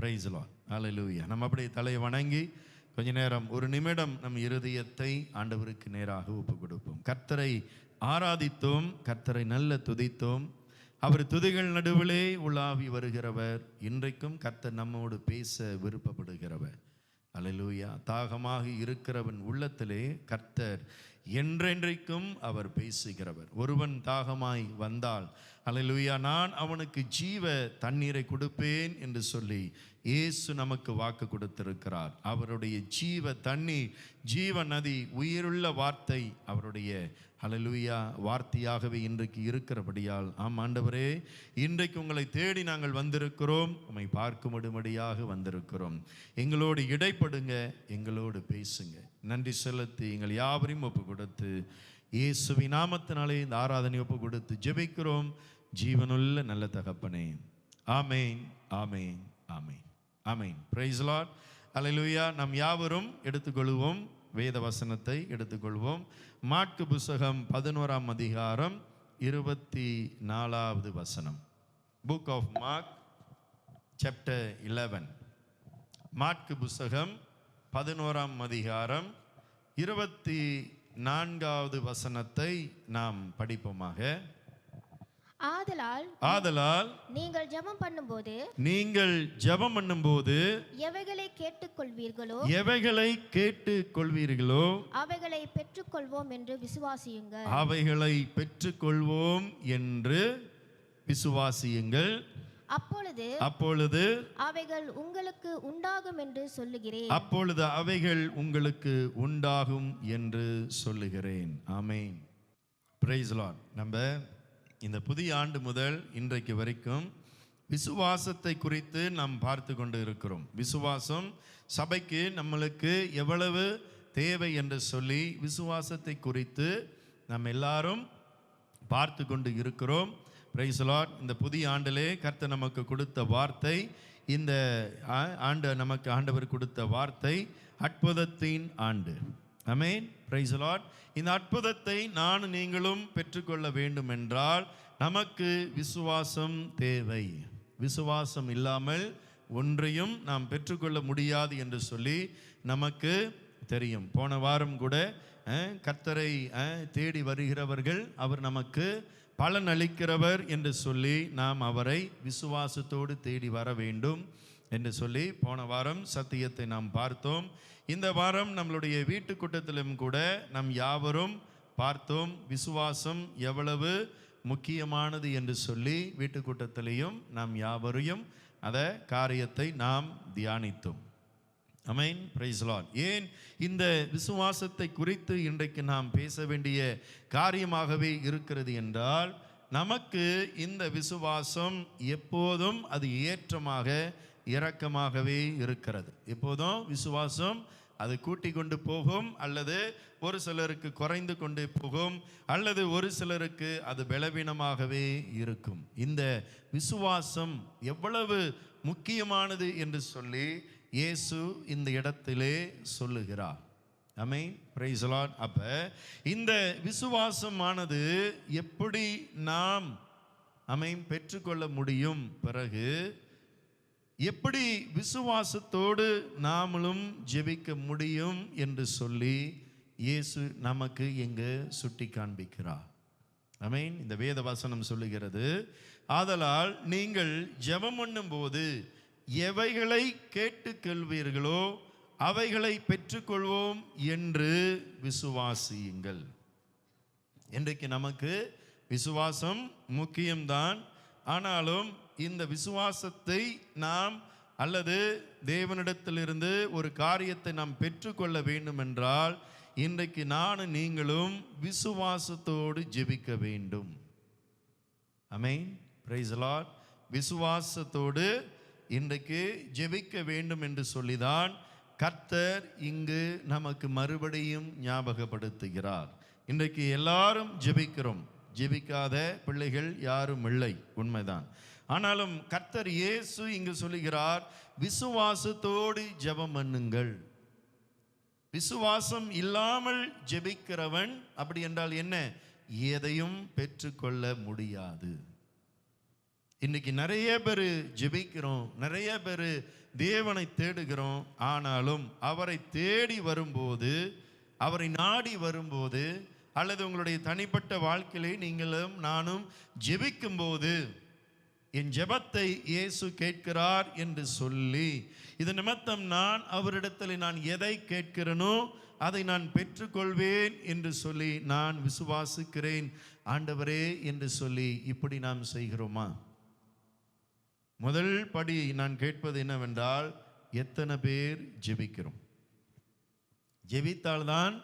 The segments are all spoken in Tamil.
Price the Lord. ஹல்லேலூயா. நம்ம அப்படியே தலையை வணங்கி கொஞ்ச நேரம் ஒரு நிமிடம் நம் இருதயத்தை ஆண்டவருக்கு நேராக ஒப்பு கொடுப்போம். கர்த்தரை ஆராதித்தோம், கர்த்தரை நல்ல துதித்தோம். அவர் துதிகள் நடுவிலே உலாவி வருகிறவர். இன்றைக்கும் கர்த்தர் நம்மோடு பேச விருப்பப்படுகிறவர். அல்லேலூயா. தாகமாக இருக்கிறவன் உள்ளத்திலே கர்த்தர் என்றென்றைக்கும் அவர் பேசுகிறவர். ஒருவன் தாகமாய் வந்தால் அல்லேலூயா நான் அவனுக்கு ஜீவ தண்ணீரை கொடுப்பேன் என்று சொல்லி இயேசு நமக்கு வாக்கு கொடுத்திருக்கிறார். அவருடைய ஜீவ தண்ணீர், ஜீவ நதி, உயிருள்ள வார்த்தை அவருடைய அல்லேலூயா வார்த்தையாகவே இன்றைக்கு இருக்கிறபடியால் ஆண்டவரே, இன்றைக்கு உங்களை தேடி நாங்கள் வந்திருக்கிறோம், உம்மை பார்க்கும்படியாக வந்திருக்கிறோம். எங்களோடு இடைப்படுங்க, எங்களோடு பேசுங்க. நன்றி செலுத்தி எங்கள் யாவரையும் ஒப்பு கொடுத்து இயேசுவின் நாமத்தினாலே இந்த ஆராதனை ஒப்பு கொடுத்து ஜெபிக்கிறோம் ஜீவனுள்ள நல்ல தகப்பனே. ஆமேன், ஆமேன், ஆமேன், ஆமேன். Praise the Lord. அல்லேலூயா. நாம் யாவரும் எடுத்துக்கொள்வோம், வேத வசனத்தை எடுத்துக்கொள்வோம். மாற்கு புத்தகம் 11ஆம் அதிகாரம் 24வது வசனம். Book of Mark chapter 11. மாற்கு புத்தகம் 11ஆம் அதிகாரம் 24வது வசனத்தை நாம் படிப்போமாக. ஆதலால் நீங்கள் ஜெபம் பண்ணும்போது எவைகளை கேட்டுக்கொள்வீர்களோ அவைகளை பெற்றுக்கொள்வோம் என்று விசுவாசியுங்கள். அப்பொழுது அவைகள் உங்களுக்கு உண்டாகும் என்று சொல்லுகிறேன். ஆமென். Praise the Lord. நம்ம இந்த புதிய ஆண்டு முதல் இன்றைக்கு வரைக்கும் விசுவாசத்தை குறித்து நாம் பார்த்து கொண்டு இருக்கிறோம். விசுவாசம் சபைக்கு நம்மளுக்கு எவ்வளவு தேவை என்று சொல்லி விசுவாசத்தை குறித்து நாம் எல்லாரும் பார்த்து கொண்டு இருக்கிறோம். Price the Lord. இந்த புதிய ஆண்டிலே கர்த்தர் நமக்கு கொடுத்த வார்த்தை, இந்த ஆண்டு நமக்கு ஆண்டவர் கொடுத்த வார்த்தை அற்புதத்தின் ஆண்டு. ஆமென். Praise the Lord. இந்த அற்புதத்தை நான் நீங்களும் பெற்றுக்கொள்ள வேண்டும் என்றால் நமக்கு விசுவாசம் தேவை. விசுவாசம் இல்லாமல் ஒன்றையும் நாம் பெற்றுக்கொள்ள முடியாது என்று சொல்லி நமக்கு தெரியும். போன வாரம் கூட கர்த்தரை தேடி வருகிறவர்கள் அவர் நமக்கு பலன் அளிக்கிறவர் என்று சொல்லி நாம் அவரை விசுவாசத்தோடு தேடி வர வேண்டும் என்று சொல்லி போன வாரம் சத்தியத்தை நாம் பார்த்தோம். இந்த வாரம் நம்மளுடைய வீட்டு கூட்டத்திலும் கூட நம் யாவரும் பார்த்தோம் விசுவாசம் எவ்வளவு முக்கியமானது என்று சொல்லி வீட்டு கூட்டத்திலையும் நாம் யாவரையும் அந்த காரியத்தை நாம் தியானித்தோம். ஆமென். Praise the Lord. ஏன் இந்த விசுவாசத்தை குறித்து இன்றைக்கு நாம் பேச வேண்டிய காரியமாகவே இருக்கிறது என்றால் நமக்கு இந்த விசுவாசம் எப்போதும் அது ஏற்றமாக இரக்கமாகவே இருக்கிறது. எப்போதும் விசுவாசம் அது கூட்டி கொண்டு போகும், அல்லது ஒரு சிலருக்கு குறைந்து கொண்டே போகும், அல்லது ஒரு சிலருக்கு அது பலவீனமாகவே இருக்கும். இந்த விசுவாசம் எவ்வளவு முக்கியமானது என்று சொல்லி இயேசு இந்த இடத்திலே சொல்லுகிறார். ஆமென். Praise the Lord. அப்ப இந்த விசுவாசமானது எப்படி நாம் பெற்றுக்கொள்ள முடியும், பிறகு எப்படி விசுவாசத்தோடு நாமளும் ஜெபிக்க முடியும் என்று சொல்லி இயேசு நமக்கு எங்க சுட்டி காண்பிக்கிறார். ஆமென். இந்த வேத வசனம் சொல்லுகிறது, ஆதலால் நீங்கள் ஜெபம் பண்ணும்போது எவைகளை கேட்டுக்கொள்வீர்களோ அவைகளை பெற்றுக்கொள்வோம் என்று விசுவாசியுங்கள். இன்றைக்கு நமக்கு விசுவாசம் முக்கியம்தான். ஆனாலும் இந்த விசுவாசத்தை நாம் அல்லது தேவனிடத்திலிருந்து ஒரு காரியத்தை நாம் பெற்றுக்கொள்ள வேண்டும் என்றால் இன்றைக்கு நானும் நீங்களும் விசுவாசத்தோடு ஜெபிக்க வேண்டும். ஆமென். Praise the Lord. விசுவாசத்தோடு இன்றைக்கு ஜெபிக்க வேண்டும் என்று சொல்லிதான் கர்த்தர் இங்கு நமக்கு மறுபடியும் ஞாபகப்படுத்துகிறார். இன்றைக்கு எல்லாரும் ஜெபிக்கிறோம், ஜெபிக்காத பிள்ளைகள் யாரும் இல்லை, உண்மைதான். ஆனாலும் கர்த்தர் இயேசு இங்கு சொல்லுகிறார், விசுவாசத்தோடு ஜெபம் பண்ணுங்கள். விசுவாசம் இல்லாமல் ஜெபிக்கிறவன் அப்படி என்றால் என்ன, எதையும் பெற்றுக்கொள்ள முடியாது. இன்னைக்கு நிறைய பேர் ஜெபிக்கிறோம், நிறைய பேர் தேவனை தேடுகிறோம். ஆனாலும் அவரை தேடி வரும்போது, அவரை நாடி வரும்போது, அல்லது உங்களுடைய தனிப்பட்ட வாழ்க்கையிலே நீங்களும் நானும் ஜெபிக்கும்போது, என் ஜெபத்தை இயேசு கேட்கிறார் என்று சொல்லி, இது நிமித்தம் நான் அவரிடத்தில் நான் எதை கேட்கிறேனோ அதை நான் பெற்றுக்கொள்வேன் என்று சொல்லி நான் விசுவாசிக்கிறேன் ஆண்டவரே என்று சொல்லி இப்படி நாம் செய்கிறோமா? முதல் படி நான் கேட்பது என்னவென்றால், எத்தனை பேர் ஜெபிக்கிறோம்? ஜெபித்தால்தான்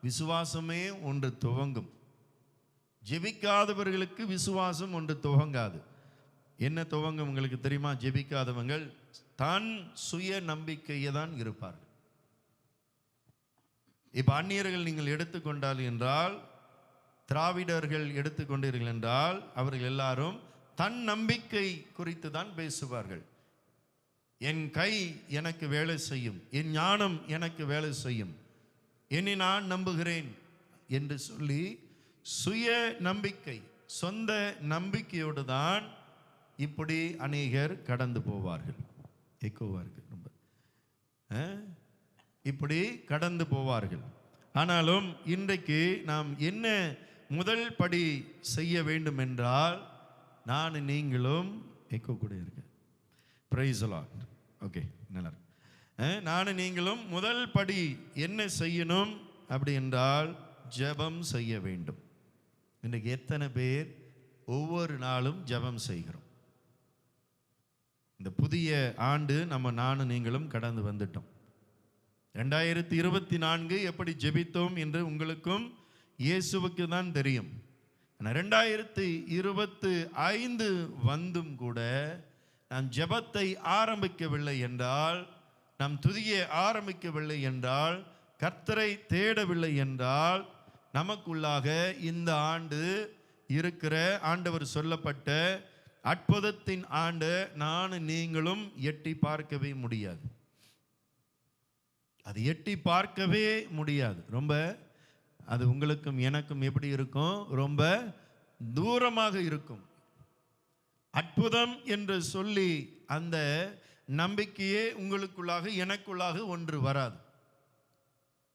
விசுவாசமே ஒன்று துவங்கும். ஜெபிக்காதவர்களுக்கு விசுவாசம் ஒன்று துவங்காது. என்ன துவங்கும் உங்களுக்கு தெரியுமா? ஜெபிக்காதவங்கள் தன் சுய நம்பிக்கையை தான் இருப்பார்கள். இப்ப அந்நியர்கள் நீங்கள் எடுத்துக்கொண்டால் என்றால், திராவிடர்கள் எடுத்துக்கொண்டீர்கள் என்றால், அவர்கள் எல்லாரும் தன் நம்பிக்கை குறித்து தான் பேசுவார்கள். என் கை எனக்கு வேலை செய்யும், என் ஞானம் எனக்கு வேலை செய்யும், என்னை நான் நம்புகிறேன் என்று சொல்லி சுய நம்பிக்கை, சொந்த நம்பிக்கையோடு தான் இப்படி அநேகர் கடந்து போவார்கள். எக்கோவா இருக்கு ரொம்ப, இப்படி கடந்து போவார்கள். ஆனாலும் இன்றைக்கு நாம் என்ன முதல் படி செய்ய வேண்டும் என்றால், நான் நீங்களும் எக்கோ கூட இருக்கு, பிரைஸ் தி லார்ட். ஓகே, நல்லா இருக்கு. நான் நீங்களும் முதல் படி என்ன செய்யணும் அப்படி என்றால், ஜெபம் செய்ய வேண்டும். இன்றைக்கு எத்தனை பேர் ஒவ்வொரு நாளும் ஜெபம் செய்கிறோம்? இந்த புதிய ஆண்டு நானும் நீங்களும் கடந்து வந்துட்டோம். 2024 எப்படி ஜெபித்தோம் என்று உங்களுக்கும் இயேசுவுக்கு தான் தெரியும். 2025 வந்தும் கூட நாம் ஜெபத்தை ஆரம்பிக்கவில்லை என்றால், நாம் துதியை ஆரம்பிக்கவில்லை என்றால், கர்த்தரை தேடவில்லை என்றால், நமக்குள்ளாக இந்த ஆண்டு இருக்கிற ஆண்டவர் சொல்லப்பட்ட அற்புதத்தின் ஆண்டு நான் நீங்களும் எட்டி பார்க்கவே முடியாது. அது எட்டி பார்க்கவே முடியாது. ரொம்ப அது உங்களுக்கும் எனக்கும் எப்படி இருக்கும்? ரொம்ப தூரமாக இருக்கும். அற்புதம் என்று சொல்லி அந்த நம்பிக்கையே உங்களுக்குள்ளாக எனக்குள்ளாக ஒன்று வராது.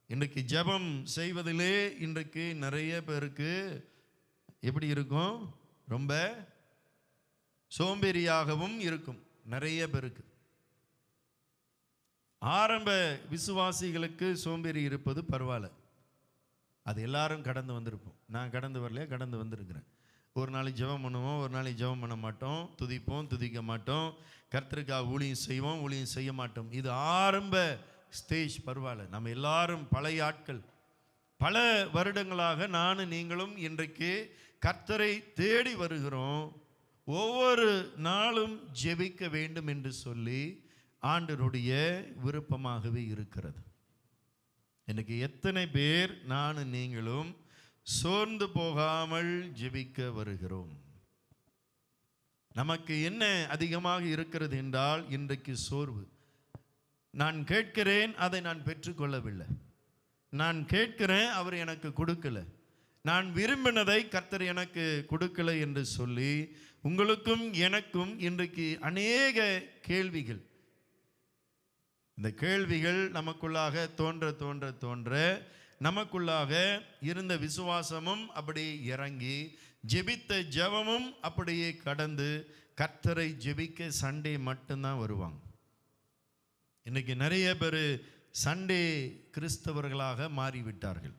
இன்றைக்கு ஜெபம் செய்வதிலே இன்றைக்கு நிறைய பேருக்கு எப்படி இருக்கும்? ரொம்ப சோம்பேறியாகவும் இருக்கும் நிறைய பேருக்கு. ஆரம்ப விசுவாசிகளுக்கு சோம்பேறி இருப்பது பரவாயில்ல, அது எல்லாரும் கடந்து வந்திருப்போம். நான் கடந்து வரலையா? கடந்து வந்திருக்கிறேன். ஒரு நாளைக்கு ஜெபம் பண்ணுவோம், ஒரு நாளைக்கு ஜெபம் பண்ண மாட்டோம், துதிப்போம், துதிக்க மாட்டோம், கர்த்தருக்காக ஊழியம் செய்வோம், ஊழியம் செய்ய மாட்டோம். இது ஆரம்ப ஸ்டேஜ், பரவாயில்ல. நம்ம எல்லாரும் பழைய ஆட்கள். பல வருடங்களாக நானும் நீங்களும் இன்றைக்கு கர்த்தரை தேடி வருகிறோம். ஒவ்வொரு நாளும் ஜெபிக்க வேண்டும் என்று சொல்லி ஆண்டவருடைய விருப்பமாகவே இருக்கிறது. இன்னைக்கு எத்தனை பேர் நானும் நீங்களும் சோர்ந்து போகாமல் ஜெபிக்க வருகிறோம்? நமக்கு என்ன அதிகமாக இருக்கிறது என்றால், இன்றைக்கு சோர்வு. நான் கேட்கிறேன், அதை நான் பெற்றுக்கொள்ளவில்லை. நான் கேட்கிறேன், அவர் எனக்கு கொடுக்கல. நான் விரும்பினதை கர்த்தர் எனக்கு கொடுக்கல என்று சொல்லி உங்களுக்கும் எனக்கும் இன்றைக்கு அநேக கேள்விகள். இந்த கேள்விகள் நமக்குள்ளாக தோன்ற தோன்ற தோன்ற நமக்குள்ளாக இருந்த விசுவாசமும் அப்படி இறங்கி, ஜெபித்த ஜெபமும் அப்படியே கடந்து கர்த்தரை ஜெபிக்க சண்டே மட்டும்தான் வருவாங்க. இன்னைக்கு நிறைய பேர் சண்டே கிறிஸ்தவர்களாக மாறிவிட்டார்கள்.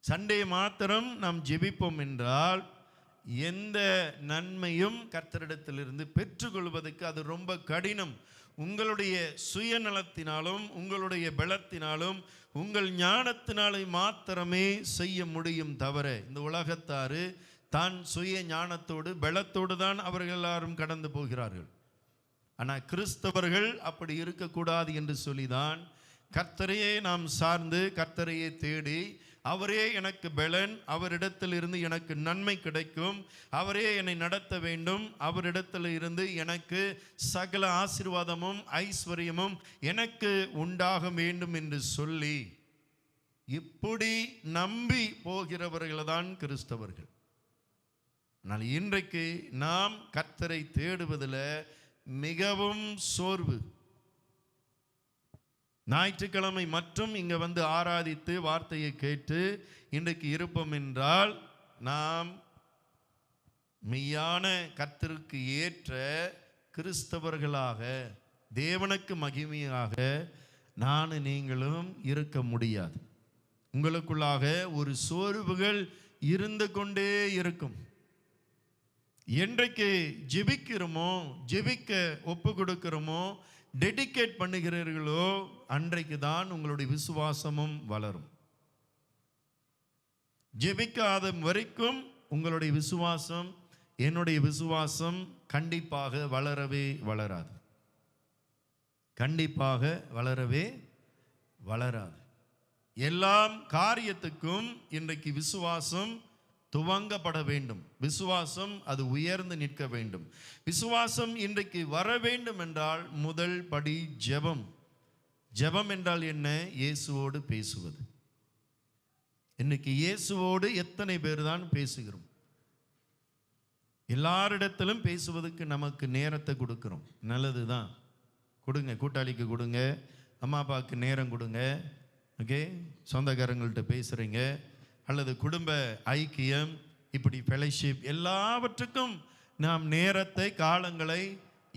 சண்டே மாத்திரம் நாம் ஜெபிப்போம் என்றால் எந்த நன்மையும் கர்த்தரிடத்திலிருந்து பெற்றுக்கொள்வதற்கு அது ரொம்ப கடினம். உங்களுடைய சுயநலத்தினாலும் உங்களுடைய பலத்தினாலும் உங்கள் ஞானத்தினாலும் மாத்திரமே செய்ய முடியும் தவிர, இந்த உலகத்தாரு தான் சுய ஞானத்தோடு பலத்தோடு தான் அவர்கள் எல்லாரும் கடந்து போகிறார்கள். ஆனால் கிறிஸ்தவர்கள் அப்படி இருக்கக்கூடாது என்று சொல்லிதான் கர்த்தரையே நாம் சார்ந்து, கர்த்தரையே தேடி, அவரே எனக்கு பலன், அவரிடத்தில் இருந்து எனக்கு நன்மை கிடைக்கும், அவரே என்னை நடத்த வேண்டும், அவரிடத்தில் இருந்து எனக்கு சகல ஆசீர்வாதமும் ஐஸ்வர்யமும் எனக்கு உண்டாக வேண்டும் என்று சொல்லி இப்படி நம்பி போகிறவர்கள் தான் கிறிஸ்தவர்கள். ஆனால் இன்றைக்கு நாம் கர்த்தரை தேடுவதில் மிகவும் சோர்வு. ஞாயிற்றுக்கிழமை மற்றும் இங்கே வந்து ஆராதித்து வார்த்தையை கேட்டு இன்றைக்கு இருப்போம் என்றால் நாம் மெய்யான கர்த்தருக்கு ஏற்ற கிறிஸ்தவர்களாக, தேவனுக்கு மகிமையாக நீங்களும் இருக்க முடியாது. உங்களுக்குள்ளாக ஒரு சோர்வுகள் இருந்து கொண்டே இருக்கும். என்றைக்கு ஜெபிக்கிறோமோ, ஜெபிக்க ஒப்பு கொடுக்கிறோமோ, டெடிகேட் பண்ணுகிறீர்களோ, அன்றைக்கு தான் உங்களுடைய விசுவாசமும் வளரும். ஜெபிக்காத வரைக்கும் உங்களுடைய விசுவாசம், என்னுடைய விசுவாசம் கண்டிப்பாக வளரவே வளராது. கண்டிப்பாக வளரவே வளராது. எல்லாம் காரியத்துக்கும் இன்றைக்கு விசுவாசம் துவங்கப்பட வேண்டும். விசுவாசம் அது உயர்ந்து நிற்க வேண்டும். விசுவாசம் இன்றைக்கு வர வேண்டும் என்றால் முதல் படி ஜெபம். ஜெபம் என்றால் என்ன? இயேசுவோடு பேசுவது. இன்னைக்கு இயேசுவோடு எத்தனை பேர் தான் பேசுகிறோம்? எல்லாரிடத்திலும் பேசுவதற்கு நமக்கு நேரத்தை கொடுக்கிறோம். நல்லது தான், கொடுங்க. கூட்டாளிக்கு கொடுங்க, அம்மா அப்பாவுக்கு நேரம் கொடுங்க. ஓகே, சொந்தக்காரங்கள்ட்ட பேசுகிறீங்க, அல்லது குடும்ப ஐக்கியம், இப்படி ஃபெலோஷிப், எல்லாவற்றுக்கும் நாம் நேரத்தை, காலங்களை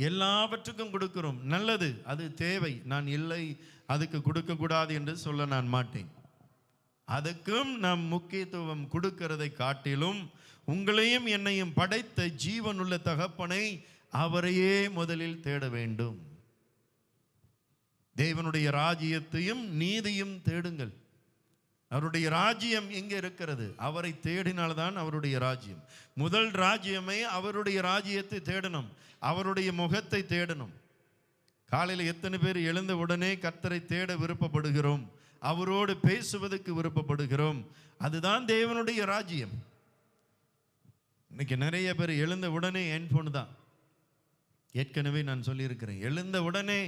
எல்லாவற்றுக்கும் கொடுக்கிறோம். நல்லது, அது தேவை. நான் இல்லை அதுக்கு கொடுக்கக்கூடாது என்று சொல்ல நான் மாட்டேன். அதுக்கும் நாம் முக்கியத்துவம் கொடுக்கிறதை காட்டிலும் உங்களையும் என்னையும் படைத்த ஜீவனுள்ள தகப்பனை, அவரையே முதலில் தேட வேண்டும். தேவனுடைய ராஜ்யத்தையும் நீதியும் தேடுங்கள். அவருடைய ராஜ்யம் எங்கே இருக்கிறது? அவரை தேடினால்தான் அவருடைய ராஜ்யம். முதல் ராஜ்யமே அவருடைய ராஜ்யத்தை தேடணும், அவருடைய முகத்தை தேடணும். காலையில் எத்தனை பேர் எழுந்த உடனே கர்த்தரை தேட விருப்பப்படுகிறோம், அவரோடு பேசுவதற்கு விருப்பப்படுகிறோம்? அதுதான் தேவனுடைய ராஜ்யம். இன்னைக்கு நிறைய பேர் எழுந்த உடனே ஹெட்ஃபோனு தான். ஏற்கனவே நான் சொல்லியிருக்கிறேன், எழுந்த உடனே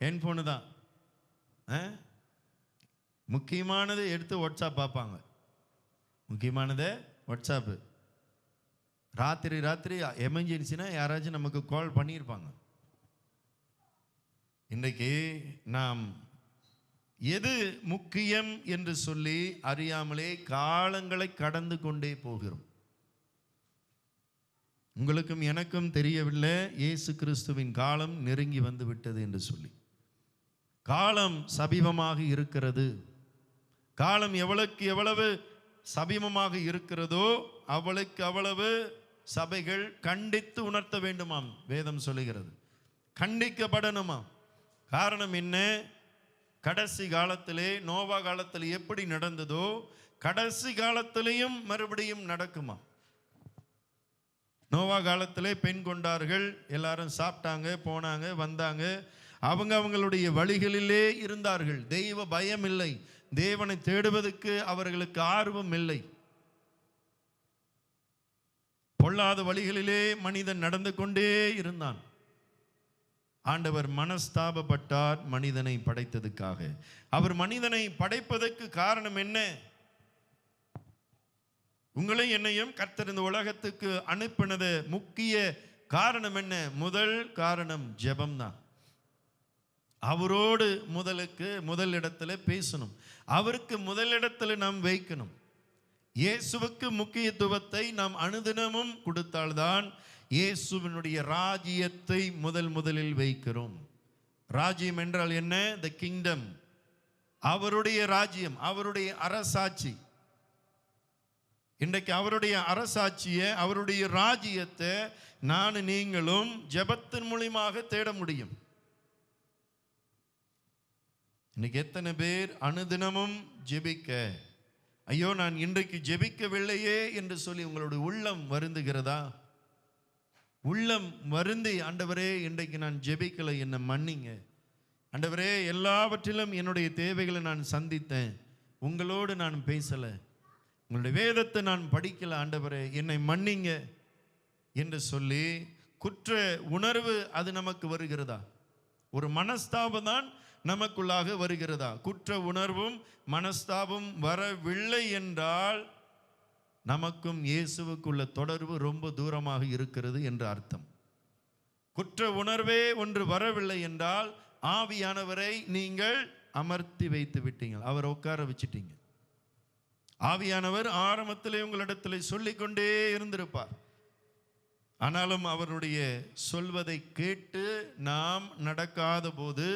ஹெட்ஃபோனு தான். முக்கியமானது எடுத்து வாட்ஸ்அப் பார்ப்பாங்க. முக்கியமானதை வாட்ஸ்அப்பு. ராத்திரி எமர்ஜென்சினா யாராச்சும் நமக்கு கால் பண்ணியிருப்பாங்க. இன்றைக்கு நாம் எது முக்கியம் என்று சொல்லி அறியாமலே காலங்களை கடந்து கொண்டே போகிறோம். உங்களுக்கும் எனக்கும் தெரியவில்லை இயேசு கிறிஸ்துவின் காலம் நெருங்கி வந்து விட்டது என்று சொல்லி. காலம் சமீபமாக இருக்கிறது. காலம் எவ்வளவு சமீபமாக இருக்கிறதோ அவளுக்கு அவ்வளவு சபைகள் கண்டித்து உணர்த்த வேண்டுமாம். வேதம் சொல்லுகிறது, கண்டிக்கப்படணுமாம். காரணம் என்ன? கடைசி காலத்திலே, நோவா காலத்தில் எப்படி நடந்ததோ கடைசி காலத்திலேயும் மறுபடியும் நடக்குமா. நோவா காலத்திலே பெண் கொண்டார்கள், எல்லாரும் சாப்பிட்டாங்க, போனாங்க, வந்தாங்க, அவங்களுடைய வழிகளிலே இருந்தார்கள். தெய்வ பயம் இல்லை, தேவனை தேடுவதற்கு அவர்களுக்கு ஆர்வம் இல்லை. பொல்லாத வழிகளிலே மனிதன் நடந்து கொண்டே இருந்தான். ஆண்டவர் மனஸ்தாபப்பட்டார் மனிதனை படைத்ததுக்காக. அவர் மனிதனை படைப்பதற்கு காரணம் என்ன? உங்களை என்னையும் கர்த்தர் இந்த உலகத்துக்கு அனுப்பினது முக்கிய காரணம் என்ன? முதல் காரணம் ஜெபம் தான். அவரோடு முதல் இடத்துல பேசணும், அவருக்கு முதலிடத்தில் நாம் வைக்கணும். இயேசுவுக்கு முக்கியத்துவத்தை நாம் அனுதினமும் கொடுத்தால்தான் இயேசுவினுடைய ராஜ்யத்தை முதலில் வைக்கிறோம். ராஜ்யம் என்றால் என்ன? The kingdom. அவருடைய ராஜ்யம், அவருடைய அரசாட்சி. இன்றைக்கு அவருடைய அரசாட்சியை, அவருடைய ராஜ்யத்தை நீங்களும் ஜெபத்தின் மூலமாக தேட முடியும். இன்னைக்கு எத்தனை பேர் அனுதினமும் ஜெபிக்க, ஐயோ நான் இன்றைக்கு ஜெபிக்கவில்லையே என்று சொல்லி உங்களுடைய உள்ளம் வருந்துகிறதா? உள்ளம் வருந்தி, ஆண்டவரே இன்றைக்கு நான் ஜெபிக்கலை, என்னை மன்னிங்க ஆண்டவரே, எல்லாவற்றிலும் என்னுடைய தேவைகளை நான் சந்தித்தேன், உங்களோடு நான் பேசலை, உங்களுடைய வேதத்தை நான் படிக்கலை, ஆண்டவரே என்னை மன்னிங்க என்று சொல்லி குற்ற உணர்வு அது நமக்கு வருகிறதா? ஒரு மனஸ்தாபம் தான் நமக்குள்ளாக வருகிறதா? குற்ற உணர்வும் மனஸ்தாபம் வரவில்லை என்றால் நமக்கும் இயேசுவுக்குள்ள தொடர்பு ரொம்ப தூரமாக இருக்கிறது என்று அர்த்தம். குற்ற உணர்வே ஒன்று வரவில்லை என்றால் ஆவியானவரை நீங்கள் அமர்த்தி வைத்து விட்டீங்க, அவர் உட்கார வச்சிட்டீங்க. ஆவியானவர் ஆரம்பத்திலே உங்களிடத்திலே சொல்லிக்கொண்டே இருந்திருப்பார். ஆனாலும் அவருடைய சொல்வதை கேட்டு நாம் நடக்காத போது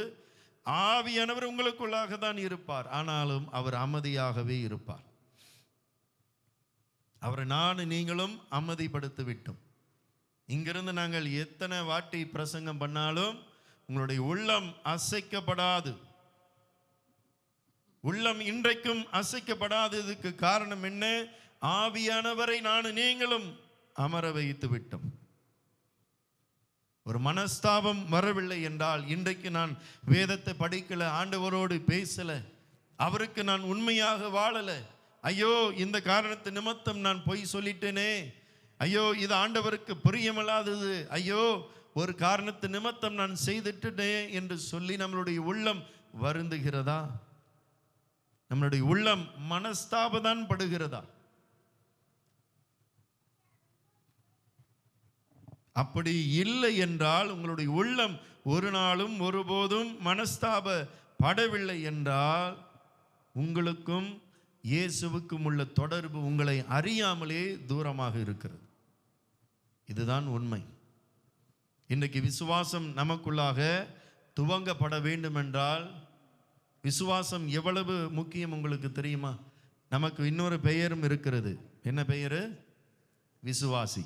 ஆவியானவர் உங்களுக்குள்ளாக தான் இருப்பார், ஆனாலும் அவர் அமைதியாகவே இருப்பார். அவரை நீங்களும் அமைதிப்படுத்தி விட்டோம். இங்கிருந்து நாங்கள் எத்தனை வாட்டி பிரசங்கம் பண்ணாலும் உங்களுடைய உள்ளம் அசைக்கப்படாது. உள்ளம் இன்றைக்கும் அசைக்கப்படாததுக்கு காரணம் என்ன? ஆவியானவரை நீங்களும் அமர வைத்து விட்டோம். ஒரு மனஸ்தாபம் வரவில்லை என்றால், இன்றைக்கு நான் வேதத்தை படிக்கல, ஆண்டவரோடு பேசல, அவருக்கு நான் உண்மையாக வாழல, ஐயோ இந்த காரணத்து நிமித்தம் நான் பொய் சொல்லிட்டேனே, ஐயோ இது ஆண்டவருக்கு பிரியமில்லாதது, ஐயோ ஒரு காரணத்து நிமித்தம் நான் செய்துட்டேனே என்று சொல்லி நம்மளுடைய உள்ளம் வருந்துகிறதா? நம்மளுடைய உள்ளம் மனஸ்தாபதான் படுகிறதா? அப்படி இல்லை என்றால், உங்களுடைய உள்ளம் ஒரு நாளும் ஒருபோதும் மனஸ்தாபப்படவில்லை என்றால், உங்களுக்கும் இயேசுவுக்கும் உள்ள தொடர்பு உங்களை அறியாமலே தூரமாக இருக்கிறது. இதுதான் உண்மை. இன்றைக்கு விசுவாசம் நமக்குள்ளாக துவங்கப்பட வேண்டும் என்றால், விசுவாசம் எவ்வளவு முக்கியம் உங்களுக்கு தெரியுமா? நமக்கு இன்னொரு பெயரும் இருக்கிறது. என்ன பெயர்? விசுவாசி.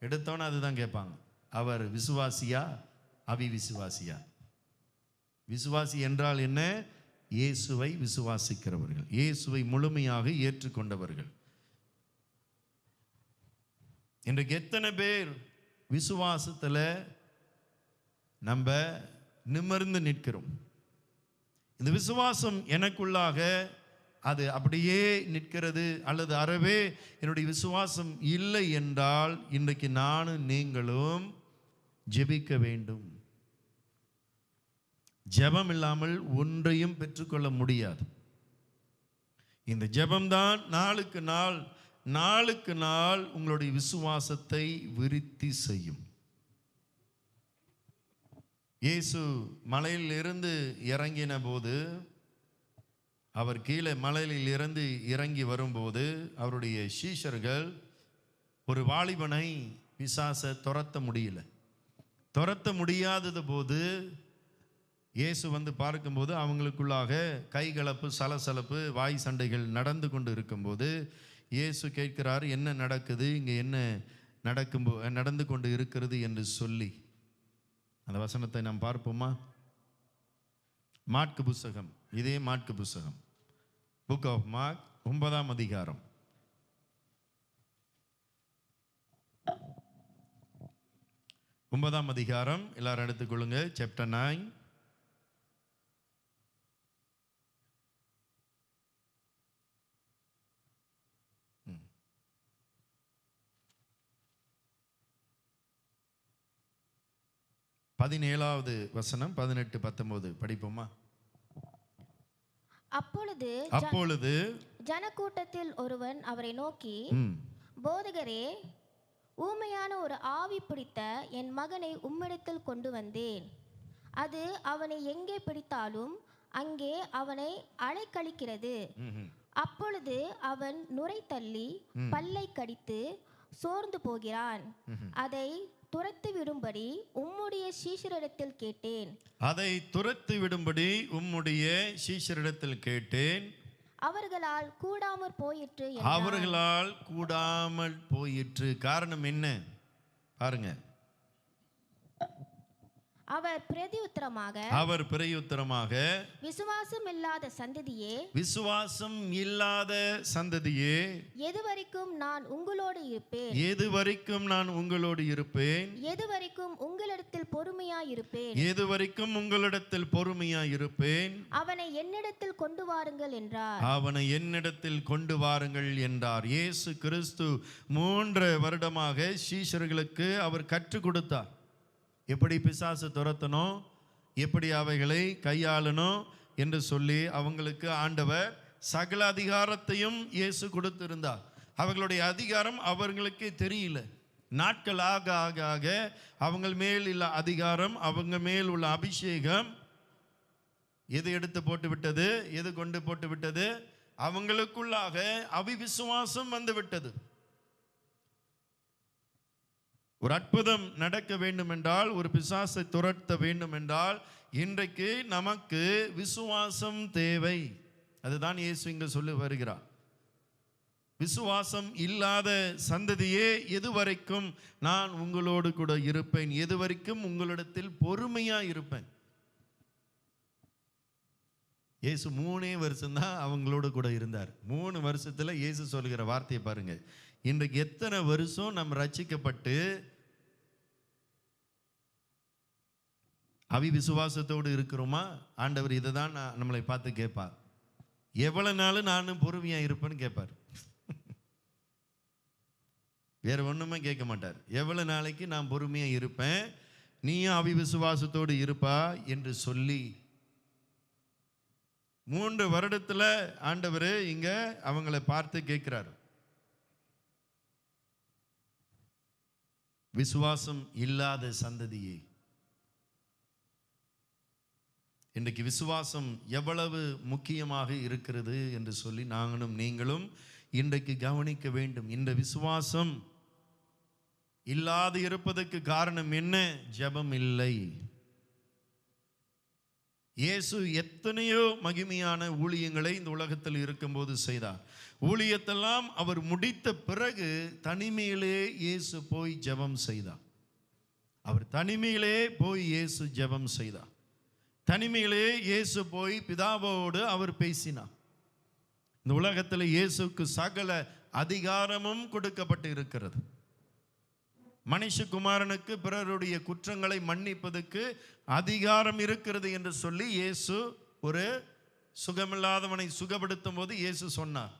எடுத்தோன்னு அதுதான் கேட்பாங்க, அவர் விசுவாசியா அவிவிசுவாசியா? விசுவாசி என்றால் என்ன? இயேசுவை விசுவாசிக்கிறவர்கள், இயேசுவை முழுமையாக ஏற்றுக்கொண்டவர்கள். இன்றைக்கு எத்தனை பேர் விசுவாசத்தில் நம்ம நிமிர்ந்து நிற்கிறோம்? இந்த விசுவாசம் எனக்குள்ளாக அது அப்படியே நிற்கிறது, அல்லது அறவே என்னுடைய விசுவாசம் இல்லை என்றால், இன்றைக்கு நானும் நீங்களும் ஜெபிக்க வேண்டும். ஜெபம் இல்லாமல் ஒன்றையும் பெற்றுக்கொள்ள முடியாது. இந்த ஜெபம்தான் நாளுக்கு நாள் உங்களுடைய விசுவாசத்தை விருத்தி செய்யும். இயேசு மலையில் இருந்து இறங்கின போது, அவர் கீழே மலையில் இருந்து இறங்கி வரும்போது, அவருடைய சீஷர்கள் ஒரு வாலிபனை பிசாசை துரத்த முடியாதது போது, இயேசு வந்து பார்க்கும்போது அவங்களுக்குள்ளாக கைகலப்பு, சலசலப்பு, வாய் சண்டைகள் நடந்து கொண்டு இருக்கும்போது இயேசு கேட்கிறார், என்ன நடக்குது இங்கே, என்ன நடந்து கொண்டு இருக்கிறது என்று சொல்லி. அந்த வசனத்தை நாம் பார்ப்போமா? மாற்கு புஸ்தகம், இதே மாற்கு புஸ்தகம், புக் ஆஃப் மார்க், 9ஆம் அதிகாரம். ஒன்பதாம் அதிகாரம் எல்லாரும் எடுத்துக்கொள்ளுங்க. சாப்டர் 9. பதினேழாவது வசனம், 18, 19 படிப்போமா? அப்பொழுது ஜனக்கூட்டத்தில் ஒருவன் அவரை நோக்கி, போதகரே, ஊமையான ஒரு ஆவி பிடித்த என் மகனை உம்மிடத்தில் கொண்டு வந்தேன். அது அவனை எங்கே பிடித்தாலும் அங்கே அவனை அலைக்கழிக்கிறது. அப்பொழுது அவன் நுரை தள்ளி பல்லை கடித்து சோர்ந்து போகிறான். அதை துரத்தி விடும்படி உம்முடைய சீஷரிடத்தில் கேட்டேன். அவர்களால் கூடாமற் போயிற்று. காரணம் என்ன பாருங்க. அவர் பிரதியுத்தரமாக விசுவாசம் இல்லாத சந்ததியே, எதுவரைக்கும் நான் உங்களோடு இருப்பேன், எதுவரைக்கும் உங்களிடத்தில் பொறுமையாயிருப்பேன், அவனை என்னிடத்தில் கொண்டு வாருங்கள் என்றார். இயேசு கிறிஸ்து 3 வருடமாக சீஷர்களுக்கு அவர் கற்றுக் கொடுத்தார். எப்படி பிசாசு துரத்தணும், எப்படி அவைகளை கையாளணும் என்று சொல்லி அவங்களுக்கு ஆண்டவர் சகல அதிகாரத்தையும் இயேசு கொடுத்திருந்தார். அவர்களுடைய அதிகாரம் அவர்களுக்கே தெரியல. நாட்கள் ஆக ஆக ஆக அவங்க மேல் உள்ள அதிகாரம், அவங்க மேல் உள்ள அபிஷேகம் எது எடுத்து போட்டு விட்டது, எது கொண்டு போட்டு விட்டது? அவங்களுக்குள்ளாக அவிவிசுவாசம் வந்து விட்டது. ஒரு அற்புதம் நடக்க வேண்டும் என்றால், ஒரு பிசாசை துரத்த வேண்டும் என்றால், இன்றைக்கு நமக்கு விசுவாசம் தேவை. அதுதான் இயேசு இங்க சொல்லி வருகிறார். விசுவாசம் இல்லாத சந்ததியே, எதுவரைக்கும் நான் உங்களோடு கூட இருப்பேன், எதுவரைக்கும் உங்களிடத்தில் பொறுமையா இருப்பேன். இயேசு 3 வருஷம் தான் அவங்களோட கூட இருந்தார். 3 வருஷத்துல இயேசு சொல்லுகிற வார்த்தையை பாருங்க. இன்றைக்கு எத்தனை வருஷம் நம்ம ரட்சிக்கப்பட்டு அவிவிசுவாசத்தோடு இருக்கிறோமா? ஆண்டவர் இதை தான் நம்மளை பார்த்து கேட்பார். எவ்வளவு நாள் நானும் பொறுமையா இருப்பேன்னு கேட்பார். வேற ஒண்ணுமே கேட்க மாட்டார். எவ்வளவு நாளைக்கு நான் பொறுமையா இருப்பேன், நீயும் அவிவிசுவாசத்தோடு இருப்பா என்று சொல்லி 3 வருடத்துல ஆண்டவர் இங்க அவங்களை பார்த்து கேட்கிறார். விசுவாசம் இல்லாத சந்ததியே, இன்றைக்கு விசுவாசம் எவ்வளவு முக்கியமாக இருக்கிறது என்று சொல்லி நாங்களும் நீங்களும் இன்றைக்கு கவனிக்க வேண்டும். இந்த விசுவாசம் இல்லாது இருப்பதற்கு காரணம் என்ன? ஜெபம் இல்லை. இயேசு எத்தனையோ மகிமையான ஊழியங்களை இந்த உலகத்தில் இருக்கும்போது செய்தார். ஊழியத்தெல்லாம் அவர் முடித்த பிறகு தனிமையிலே இயேசு போய் ஜெபம் செய்தார். அவர் தனிமையிலே போய் இயேசு ஜெபம் செய்தார். தனிமையிலே இயேசு போய் பிதாவோடு அவர் பேசினார். இந்த உலகத்தில் இயேசுக்கு சகல அதிகாரமும் கொடுக்கப்பட்டு இருக்கிறது. மனுஷகுமாரனுக்கு பிறருடைய குற்றங்களை மன்னிப்பதற்கு அதிகாரம் இருக்கிறது என்று சொல்லி இயேசு ஒரு சுகமில்லாதவனை சுகப்படுத்தும் போது இயேசு சொன்னார்,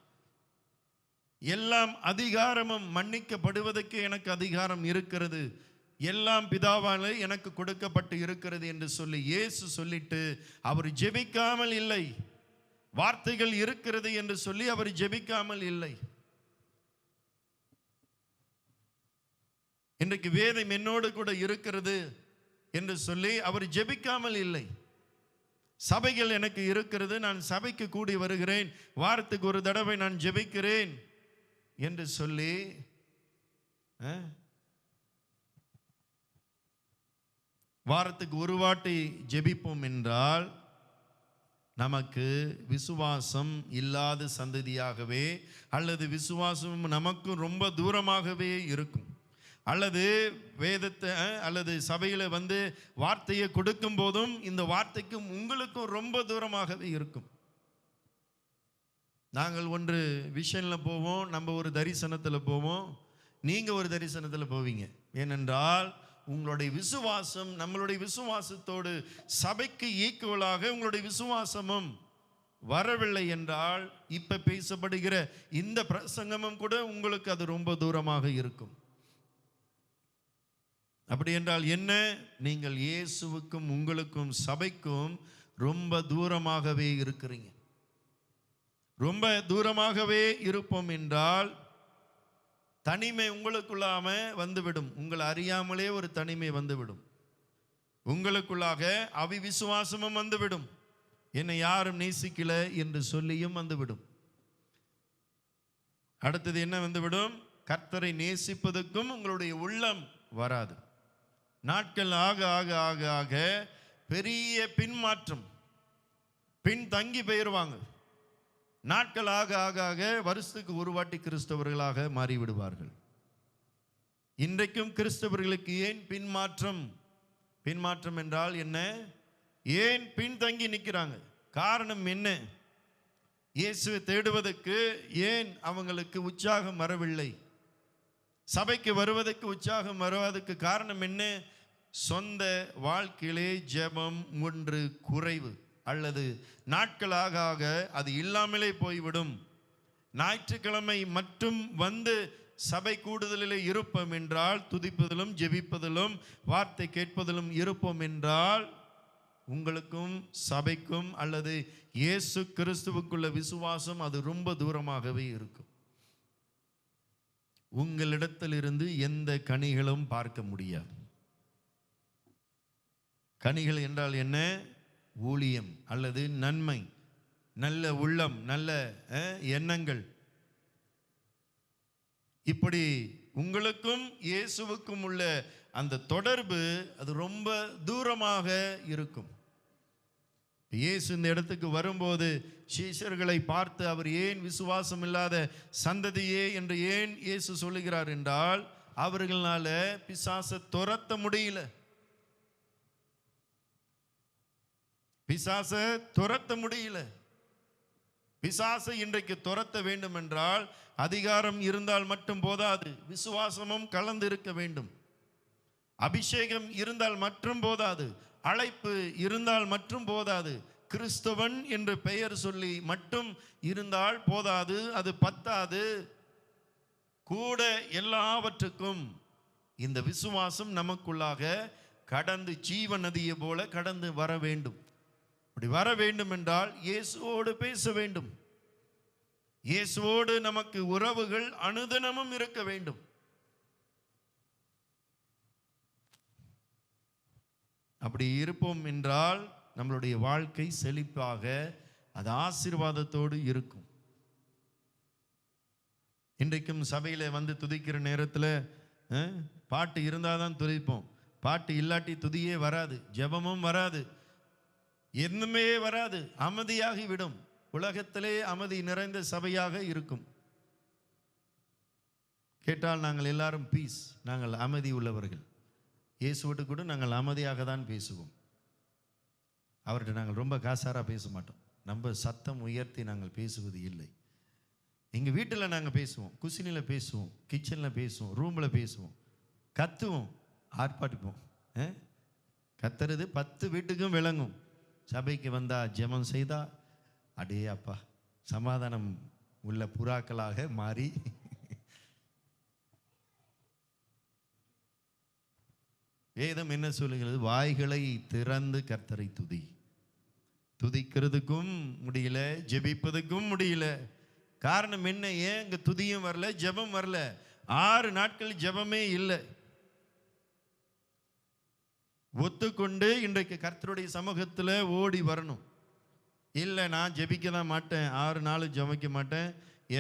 எல்லாம் அதிகாரமும் மன்னிக்கப்படுவதற்கு எனக்கு அதிகாரம் இருக்கிறது, எல்லாம் பிதாவாலே எனக்கு கொடுக்கப்பட்டு இருக்கிறது என்று சொல்லி இயேசு சொல்லிட்டு அவர் ஜெபிக்காமல் இல்லை. வார்த்தைகள் இருக்கிறது என்று சொல்லி அவர் ஜெபிக்காமல் இல்லை. இன்றைக்கு வேதம் என்னோடு கூட இருக்கிறது என்று சொல்லி அவர் ஜெபிக்காமல் இல்லை. சபைகள் எனக்கு இருக்கிறது, நான் சபைக்கு கூடி வருகிறேன், வாரத்துக்கு ஒரு தடவை நான் ஜெபிக்கிறேன் என்று சொல்லி வாரத்துக்கு ஒரு வாட்டி ஜெபிப்போம் என்றால் நமக்கு விசுவாசம் இல்லாத சந்ததியாகவே, அல்லது விசுவாசம் நமக்கு ரொம்ப தூரமாகவே இருக்கும். அல்லது வேதத்தை அல்லது சபையில் வந்து வார்த்தையை கொடுக்கும் போதும் இந்த வார்த்தைக்கும் உங்களுக்கும் ரொம்ப தூரமாகவே இருக்கும். நாங்கள் ஒன்று விஷனில் போவோம், நம்ம ஒரு தரிசனத்தில் போவோம், நீங்கள் ஒரு தரிசனத்தில் போவீங்க. ஏனென்றால் உங்களுடைய விசுவாசம் நம்மளுடைய விசுவாசத்தோடு சபைக்கு ஈக்குவலாக உங்களுடைய விசுவாசமும் வரவில்லை என்றால் இப்ப பேசப்படுகிற இந்த பிரசங்கமும் கூட உங்களுக்கு அது ரொம்ப தூரமாக இருக்கும். அப்படி என்றால் என்ன? நீங்கள் இயேசுவுக்கும் உங்களுக்கும் சபைக்கும் ரொம்ப தூரமாகவே இருக்கிறீங்க. ரொம்ப தூரமாகவே இருப்போம் என்றால் தனிமை உங்களுக்குள்ளாம வந்துவிடும். உங்களை அறியாமலே ஒரு தனிமை வந்துவிடும். உங்களுக்குள்ளாக அவிவிசுவாசமும் வந்துவிடும். என்னை யாரும் நேசிக்கல என்று சொல்லியும் வந்துவிடும். அடுத்தது என்ன வந்துவிடும்? கர்த்தரை நேசிப்பதற்கும் உங்களுடைய உள்ளம் வராது. நாட்கள் ஆக ஆக ஆக ஆக பெரிய பின்மாற்றம், பின் தங்கி போயிடுவாங்க. நாட்கள் ஆக ஆக ஆக வருஷத்துக்கு ஒரு வாட்டி கிறிஸ்தவர்களாக மாறிவிடுவார்கள். இன்றைக்கும் கிறிஸ்தவர்களுக்கு ஏன் பின்மாற்றம்? பின்மாற்றம் என்றால் என்ன? ஏன் பின்தங்கி நிற்கிறாங்க? காரணம் என்ன? இயேசுவை தேடுவதற்கு ஏன் அவங்களுக்கு உற்சாகம் வரவில்லை? சபைக்கு வருவதற்கு உற்சாகம் வருவதற்கு காரணம் என்ன? சொந்த வாழ்க்கையிலே ஜெபம் ஒன்று குறைவு, அல்லது நாட்களாக ஆக அது இல்லாமலே போய்விடும். ஞாயிற்றுக்கிழமை மட்டும் வந்து சபை கூடுதலிலே இருப்போம் என்றால், துதிப்பதிலும் ஜெபிப்பதிலும் வார்த்தை கேட்பதிலும் இருப்போம் என்றால், உங்களுக்கும் சபைக்கும் அல்லது இயேசு கிறிஸ்துவுக்குள்ள விசுவாசம் அது ரொம்ப தூரமாகவே இருக்கும். உங்களிடத்திலிருந்து எந்த கனிகளும் பார்க்க முடியாது. கனிகள் என்றால் என்ன? ஊழியம் அல்லது நன்மை, நல்ல உள்ளம், நல்ல எண்ணங்கள். இப்படி உங்களுக்கும் இயேசுவுக்கும் உள்ள அந்த தொடர்பு அது ரொம்ப தூரமாக இருக்கும். இயேசு இந்த இடத்துக்கு வரும்போது சீஷர்களை பார்த்து அவர் ஏன் விசுவாசம் இல்லாத சந்ததியே என்று ஏன் இயேசு சொல்லுகிறார் என்றால், அவர்களால பிசாசை துரத்த முடியல. பிசாசை துரத்த முடியல. பிசாசை இன்றைக்கு துரத்த வேண்டும் என்றால் அதிகாரம் இருந்தால் மட்டும் போதாது, விசுவாசமும் கலந்து இருக்க வேண்டும். அபிஷேகம் இருந்தால் மட்டும் போதாது, அழைப்பு இருந்தால் மட்டும் போதாது, கிறிஸ்தவன் என்று பெயர் சொல்லி மட்டும் இருந்தால் போதாது, அது பத்தாது. கூட எல்லாவற்றுக்கும் இந்த விசுவாசம் நமக்குள்ளாக கடந்து ஜீவ நதியை போல கடந்து வர வேண்டும். அப்படி வர வேண்டும் என்றால் இயேசுவோடு பேச வேண்டும். இயேசுவோடு நமக்கு உறவுகள் அனுதினமும் இருக்க வேண்டும். அப்படி இருப்போம் என்றால் நம்மளுடைய வாழ்க்கை செழிப்பாக, அது ஆசீர்வாதத்தோடு இருக்கும். இன்றைக்கும் சபையில வந்து துதிக்கிற நேரத்தில் பாட்டு இருந்தால் தான் துதிப்போம். பாட்டு இல்லாட்டி துதியே வராது, ஜெபமும் வராது, என்னுமே வராது, அமைதியாகி விடும். உலகத்திலே அமைதி நிறைந்த சபையாக இருக்கும். கேட்டால் நாங்கள் எல்லாரும் பீஸ், நாங்கள் அமைதி உள்ளவர்கள். இயேசுவிட்டு கூட நாங்கள் அமைதியாக தான் பேசுவோம். அவர்கிட்ட நாங்கள் ரொம்ப காசாராக பேச மாட்டோம். நம்ம சத்தம் உயர்த்தி நாங்கள் பேசுவது இல்லை. எங்கள் வீட்டில் நாங்கள் பேசுவோம், குசினியில் பேசுவோம், கிச்சனில் பேசுவோம், ரூமில் பேசுவோம், கத்துவோம், ஆர்ப்பாட்டிப்போம். கத்துறது 10 வீட்டுக்கும் விளங்கும். சபைக்கு வந்தா ஜெபம் செய்தா அடே அப்பா சமாதானம் உள்ள புறாக்களாக மாறி வேதம் என்ன சொல்லுகிறது? வாய்களை திறந்து கர்த்தரை துதி. துதிக்கிறதுக்கும் முடியல, ஜெபிப்பதுக்கும் முடியல. காரணம் என்ன? ஏன் இங்க துதியும் வரல, ஜெபம் வரல. 6 நாட்கள் ஜெபமே இல்லை. ஒத்துக்கொண்டு இன்றைக்கு கர்த்தருடைய சமூகத்தில் ஓடி வரணும். இல்லை நான் ஜெபிக்க தான் மாட்டேன், 6 நாள் ஜெபிக்க மாட்டேன்,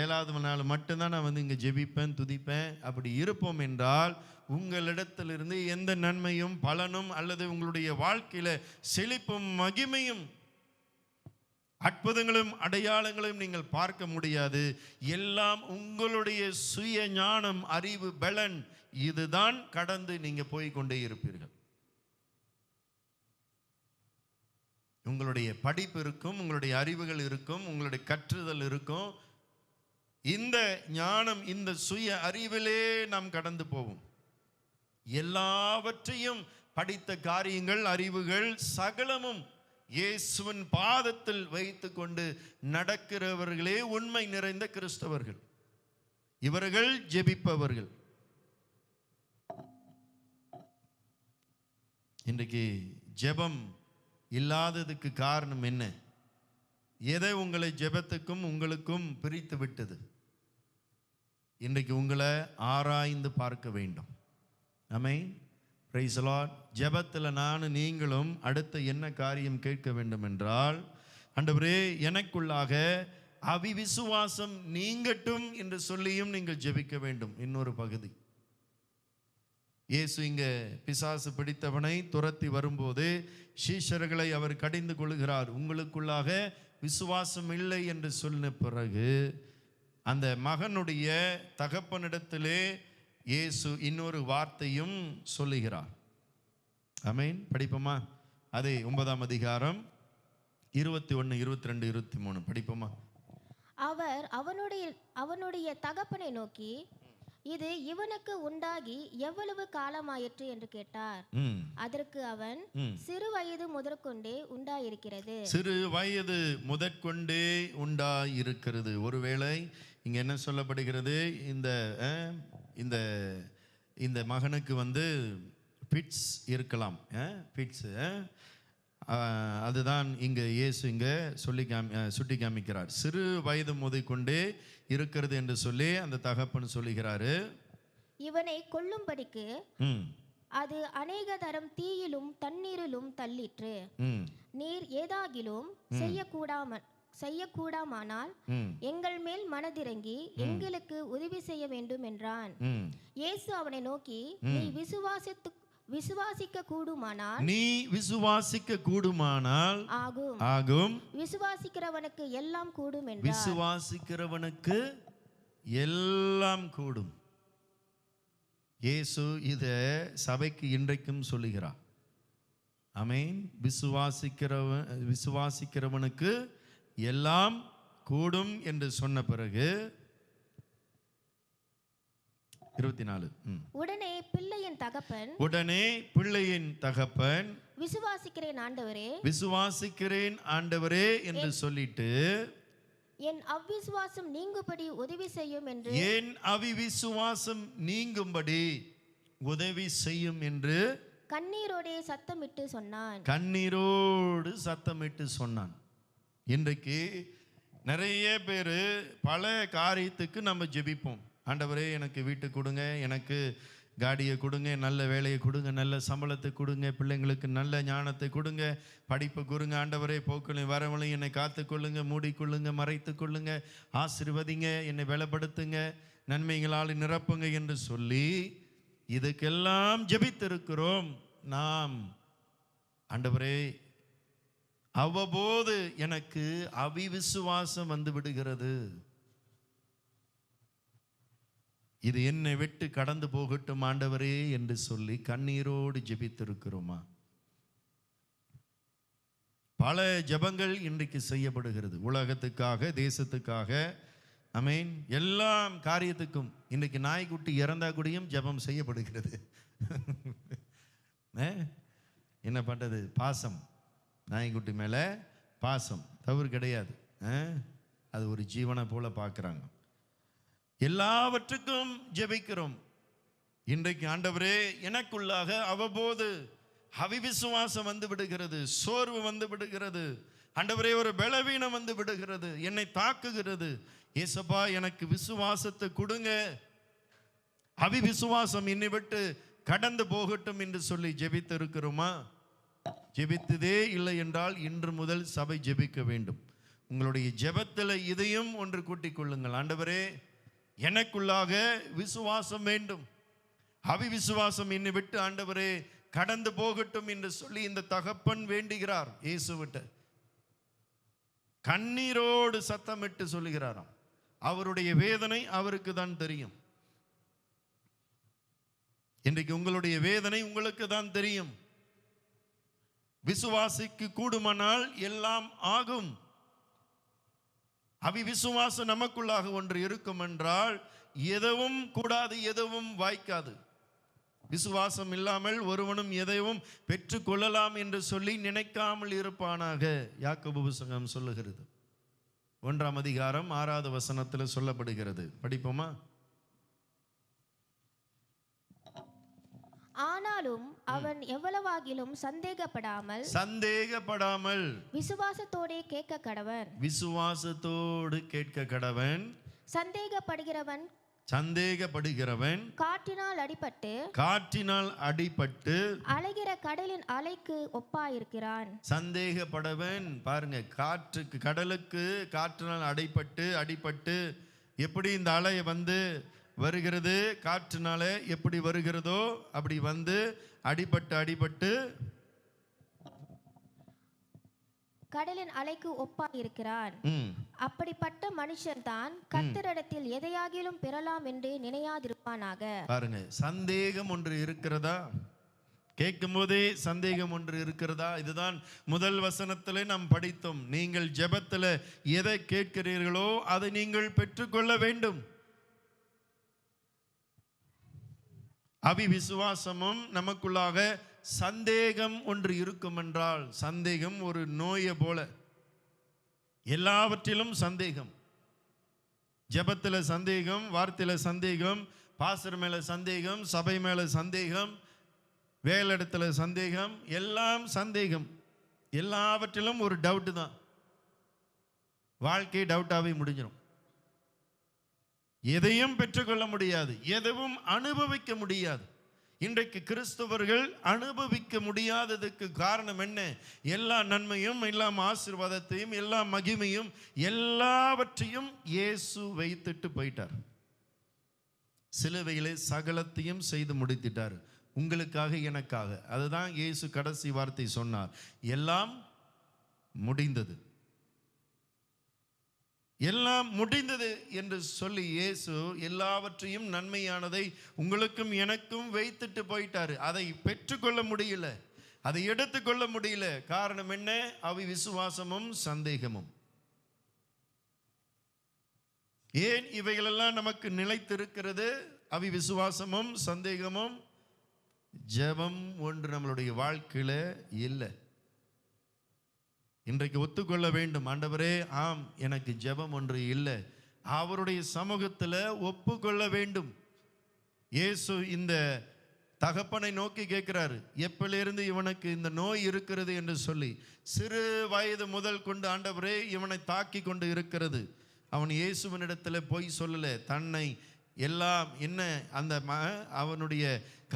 7வது நாள் மட்டும்தான் நான் வந்து இங்கே ஜெபிப்பேன், துதிப்பேன். அப்படி இருப்போம் என்றால் உங்களிடத்திலிருந்து எந்த நன்மையும் பலனும் அல்லது உங்களுடைய வாழ்க்கையில செழிப்பும் மகிமையும் அற்புதங்களும் அடையாளங்களையும் நீங்கள் பார்க்க முடியாது. எல்லாம் உங்களுடைய சுய ஞானம், அறிவு, பலன் இதுதான் கடந்து நீங்க போய் கொண்டே இருப்பீர்கள். உங்களுடைய படிப்பு இருக்கும், உங்களுடைய அறிவுகள் இருக்கும், உங்களுடைய கற்றுதல் இருக்கும். இந்த ஞானம், இந்த சுய அறிவிலே நாம் கடந்து போவோம். எல்லாவற்றையும் படித்த காரியங்கள், அறிவுகள் சகலமும் இயேசுவின் பாதத்தில் வைத்துக் கொண்டு நடக்கிறவர்களே உண்மை நிறைந்த கிறிஸ்தவர்கள். இவர்கள் ஜெபிப்பவர்கள். இன்றைக்கு ஜெபம் இல்லாததுக்கு காரணம் என்ன? எதை உங்களை ஜெபத்துக்கும் உங்களுக்கும் பிரித்து விட்டது? இன்றைக்கு உங்களை ஆராய்ந்து பார்க்க வேண்டும். ஆமென். Praise the Lord. ஜெபத்தில் நானும் நீங்களும் அடுத்த என்ன காரியம் கேட்க வேண்டும் என்றால், ஆண்டவரே எனக்குள்ளாக அவிவிசுவாசம் நீங்கட்டும் என்று சொல்லியும் நீங்கள் ஜெபிக்க வேண்டும். இன்னொரு பகுதி, இயேசு இங்கே பிசாசு பிடித்தவனை துரத்தி வரும்போது சீஷர்களை அவர் கடிந்து கொள்கிறார். உங்களுக்குள்ளாக விசுவாசம் இல்லை என்று சொன்ன பிறகு அந்த மகனுடைய தகப்பனிடத்திலே இயேசு இன்னொரு வார்த்தையும் சொல்லுகிறார். ஆமென். படிப்போமா? அதே 9ஆம் அதிகாரம் 21, 22, 23 படிப்போமா? அவர் அவனுடைய தகப்பனை நோக்கி, இது இவனுக்கு உண்டாகி எவ்வளவு காலமாயிற்று என்று கேட்டார். அதற்கு அவன், சிறு வயது முதற்கொண்டே உண்டாயிருக்கிறது. சிறு வயது முதற்கொண்டே உண்டாயிருக்கிறது. ஒருவேளை இங்க என்ன சொல்லப்படுகிறது? இந்த இந்த மகனுக்கு வந்து பிட்ஸ் இருக்கலாம். பிட்ஸ் அதுதான் இங்க இயேசு இங்க சுட்டி காமிக்கிறார். சிறு வயது முதற்கொண்டே இருக்கிறது என்று சொல்லி அந்த தகப்பன் சொல்லுகிறாரு. இவனை கொல்லும்படிக்கு ம் அது அநேக தரம் தீயிலும் தண்ணீரிலும் தள்ளிற்று. ம் நீர் ஏதாகிலும் செய்யக்கூடாமானால் ம் எங்கள் மேல் மனதிறங்கி எங்களுக்கு உதவி செய்ய வேண்டும் என்றான். ம் இயேசு அவனை நோக்கி, நீ விசுவாசிக்க கூடுமானால் நீ விசுவாசிக்க கூடுமானால் ஆகும், ஆகும். விசுவாசிக்கிறவனுக்கு எல்லாம் கூடும் என்றார். விசுவாசிக்கிறவனுக்கு எல்லாம் கூடும். இயேசு இத சபைக்கு இன்றைக்கும் சொல்லுகிறார். ஆமென். விசுவாசிக்கிறவனுக்கு எல்லாம் கூடும் என்று சொன்ன பிறகு 24 உடனே பிள்ளையின் தகப்பன் விசுவாசிக்கிறேன் ஆண்டவரே என்று சொல்லிட்டு, என் அவிசுவாசம் நீங்கும்படி உதவி செய்யும் என்று கண்ணீரோடு சத்தமிட்டு சொன்னான். இன்றைக்கு நிறைய பேர் பல காரியத்துக்கு நம்ம ஜெபிப்போம். ஆண்டவரே எனக்கு வீட்டு கொடுங்க, எனக்கு காடியை கொடுங்க, நல்ல வேலையை கொடுங்க, நல்ல சம்பளத்தை கொடுங்க, பிள்ளைங்களுக்கு நல்ல ஞானத்தை கொடுங்க, படிப்பு கொடுங்க. ஆண்டவரே போக்களையும் வரவளையும் என்னை காத்துக்கொள்ளுங்க, மூடிக்கொள்ளுங்க, மறைத்து கொள்ளுங்க, ஆசீர்வதிங்க, என்னை பலப்படுத்துங்க, நன்மைகளால் நிரப்புங்க என்று சொல்லி இதுக்கெல்லாம் ஜெபித்திருக்கிறோம் நாம். ஆண்டவரே அவ்வப்போது எனக்கு அவிவிசுவாசம் வந்து விடுகிறது, இது என்னை விட்டு கடந்து போகட்டும் ஆண்டவரே என்று சொல்லி கண்ணீரோடு ஜெபித்திருக்கிறோமா? பல ஜெபங்கள் இன்றைக்கு செய்யப்படுகிறது, உலகத்துக்காக, தேசத்துக்காக. ஆமென். எல்லாம் காரியத்துக்கும் இன்றைக்கு நாய்க்குட்டி இறந்தா கூடயும் ஜெபம் செய்யப்படுகிறது. என்ன பண்றது? பாசம், நாய்க்குட்டி மேல பாசம், தவறு கிடையாது. அது ஒரு ஜீவனை போல பார்க்குறாங்க. எல்லாவற்றுக்கும் ஜெபிக்கிறோம். இன்றைக்கு ஆண்டவரே எனக்குள்ளாக அவ்வப்போது அவிவிசுவாசம் வந்து விடுகிறது, சோர்வு வந்து விடுகிறது, ஆண்டவரே ஒரு பலவீனம் வந்து விடுகிறது, என்னை தாக்குகிறது. ஏசப்பா எனக்கு விசுவாசத்தை கொடுங்க, அவிவிசுவாசம் என்னை விட்டு கடந்து போகட்டும் என்று சொல்லி ஜெபித்து இருக்கிறோமா? ஜெபித்ததே இல்லை என்றால் இன்று முதல் சபை ஜெபிக்க வேண்டும். உங்களுடைய ஜெபத்தில் இதையும் ஒன்று கூட்டிக் கொள்ளுங்கள். ஆண்டவரே எனக்குள்ளாக விசுவாசம் வேண்டும், அவிவிசுவாசம் என்னை விட்டு ஆண்டவரே கடந்து போகட்டும் என்று சொல்லி இந்த தகப்பன் வேண்டுகிறார். இயேசுவிட்ட கண்ணீரோடு சத்தமிட்டு சொல்லுகிறாராம். அவருடைய வேதனை அவருக்கு தான் தெரியும். இன்றைக்கு உங்களுடைய வேதனை உங்களுக்கு தான் தெரியும். விசுவாசிக்கு கூடுமானால் எல்லாம் ஆகும். அவிவிசுவாசம் நமக்குள்ளாக ஒன்று இருக்கும் என்றால் எதுவும் கூடாது, எதுவும் வாய்க்காது. விசுவாசம் இல்லாமல் ஒருவனும் எதையும் பெற்று கொள்ளலாம் என்று சொல்லி நினைக்காமல் இருப்பானாக. யாக்கோபு புத்தகம் சொல்லுகிறது, 1ஆம் அதிகாரம் 6வது வசனத்தில் சொல்லப்படுகிறது. படிப்போமா? ஆனாலும் அவன் எவ்வளவாகிலும் சந்தேகப்படாமல் விசுவாசத்தோடு கேட்க கடவன். சந்தேகப்படுகிறவன் காற்றினால் அடிபட்டு அலைகிற கடலின் அலைக்கு ஒப்பாயிருக்கிறான். சந்தேகப்படவன் பாருங்க, கடலுக்கு காற்றினால் அடிபட்டு எப்படி இந்த அலை வந்து வருகிறது, காற்றுனால எப்படி வருகிறதோ அப்படி வந்து அடிபட்டு கடலின் அலைக்கு ஒப்பாயிருக்கிறான். அப்படிப்பட்ட மனுஷன் தான் கர்த்தரிடத்தில் எதையாகிலும் பெறலாம் என்று நினையாதிருப்பானாக. பாருங்க, சந்தேகம் ஒன்று இருக்கிறதா? கேட்கும் போதே சந்தேகம் ஒன்று இருக்கிறதா? இதுதான் முதல் வசனத்திலே நாம் படித்தோம். நீங்கள் ஜெபத்தில் எதை கேட்கிறீர்களோ அதை நீங்கள் பெற்றுக்கொள்ள வேண்டும். அவிவிசுவாசமும் நமக்குள்ளாக சந்தேகம் ஒன்று இருக்கும் என்றால், சந்தேகம் ஒரு நோயை போல, எல்லாவற்றிலும் சந்தேகம். ஜெபத்தில் சந்தேகம், வார்த்தையில் சந்தேகம், பாஸ்டர் மேல சந்தேகம், சபை மேல சந்தேகம், வேலையிடத்துல சந்தேகம், எல்லாம் சந்தேகம். எல்லாவற்றிலும் ஒரு டவுட் தான். வாழ்க்கை டவுட்டாகவே முடிஞ்சிடும். எதையும் பெற்றுக்கொள்ள முடியாது, எதுவும் அனுபவிக்க முடியாது. இன்றைக்கு கிறிஸ்தவர்கள் அனுபவிக்க முடியாததுக்கு காரணம் என்ன? எல்லா நன்மையும், எல்லா ஆசீர்வாதத்தையும், எல்லா மகிமையும், எல்லாவற்றையும் இயேசு வைத்துட்டு போயிட்டார். சிலுவையிலே சகலத்தையும் செய்து முடித்திட்டார், உங்களுக்காக, எனக்காக. அதுதான் இயேசு கடைசி வார்த்தை சொன்னார், எல்லாம் முடிந்தது. எல்லாம் முடிந்தது என்று சொல்லி இயேசு எல்லாவற்றையும், நன்மையானதை உங்களுக்கும் எனக்கும் வைத்துட்டு போயிட்டாரு. அதை பெற்றுக்கொள்ள முடியல, அதை எடுத்துக்கொள்ள முடியல. காரணம் என்ன? அவிசுவாசமும் சந்தேகமும். ஏன் இவைகளெல்லாம் நமக்கு நிலைத்திருக்கிறது? அவிசுவாசமும் சந்தேகமும். ஜெபம் ஒன்று நம்மளுடைய வாழ்க்கையில இல்லை. இன்றைக்கு ஒத்துக்கொள்ள வேண்டும், ஆண்டவரே, ஆம், எனக்கு ஜெபம் ஒன்று இல்லை. அவருடைய சமூகத்தில் ஒப்புக்கொள்ள வேண்டும். இயேசு இந்த தகப்பனை நோக்கி கேட்கிறாரு, எப்பலிருந்து இவனுக்கு இந்த நோய் இருக்கிறது என்று சொல்லி. சிறு வயது முதல் கொண்டு ஆண்டவரே இவனை தாக்கி கொண்டு இருக்கிறது. அவன் இயேசுவனிடத்தில் போய் சொல்லல, தன்னை எல்லாம் என்ன அந்த அவனுடைய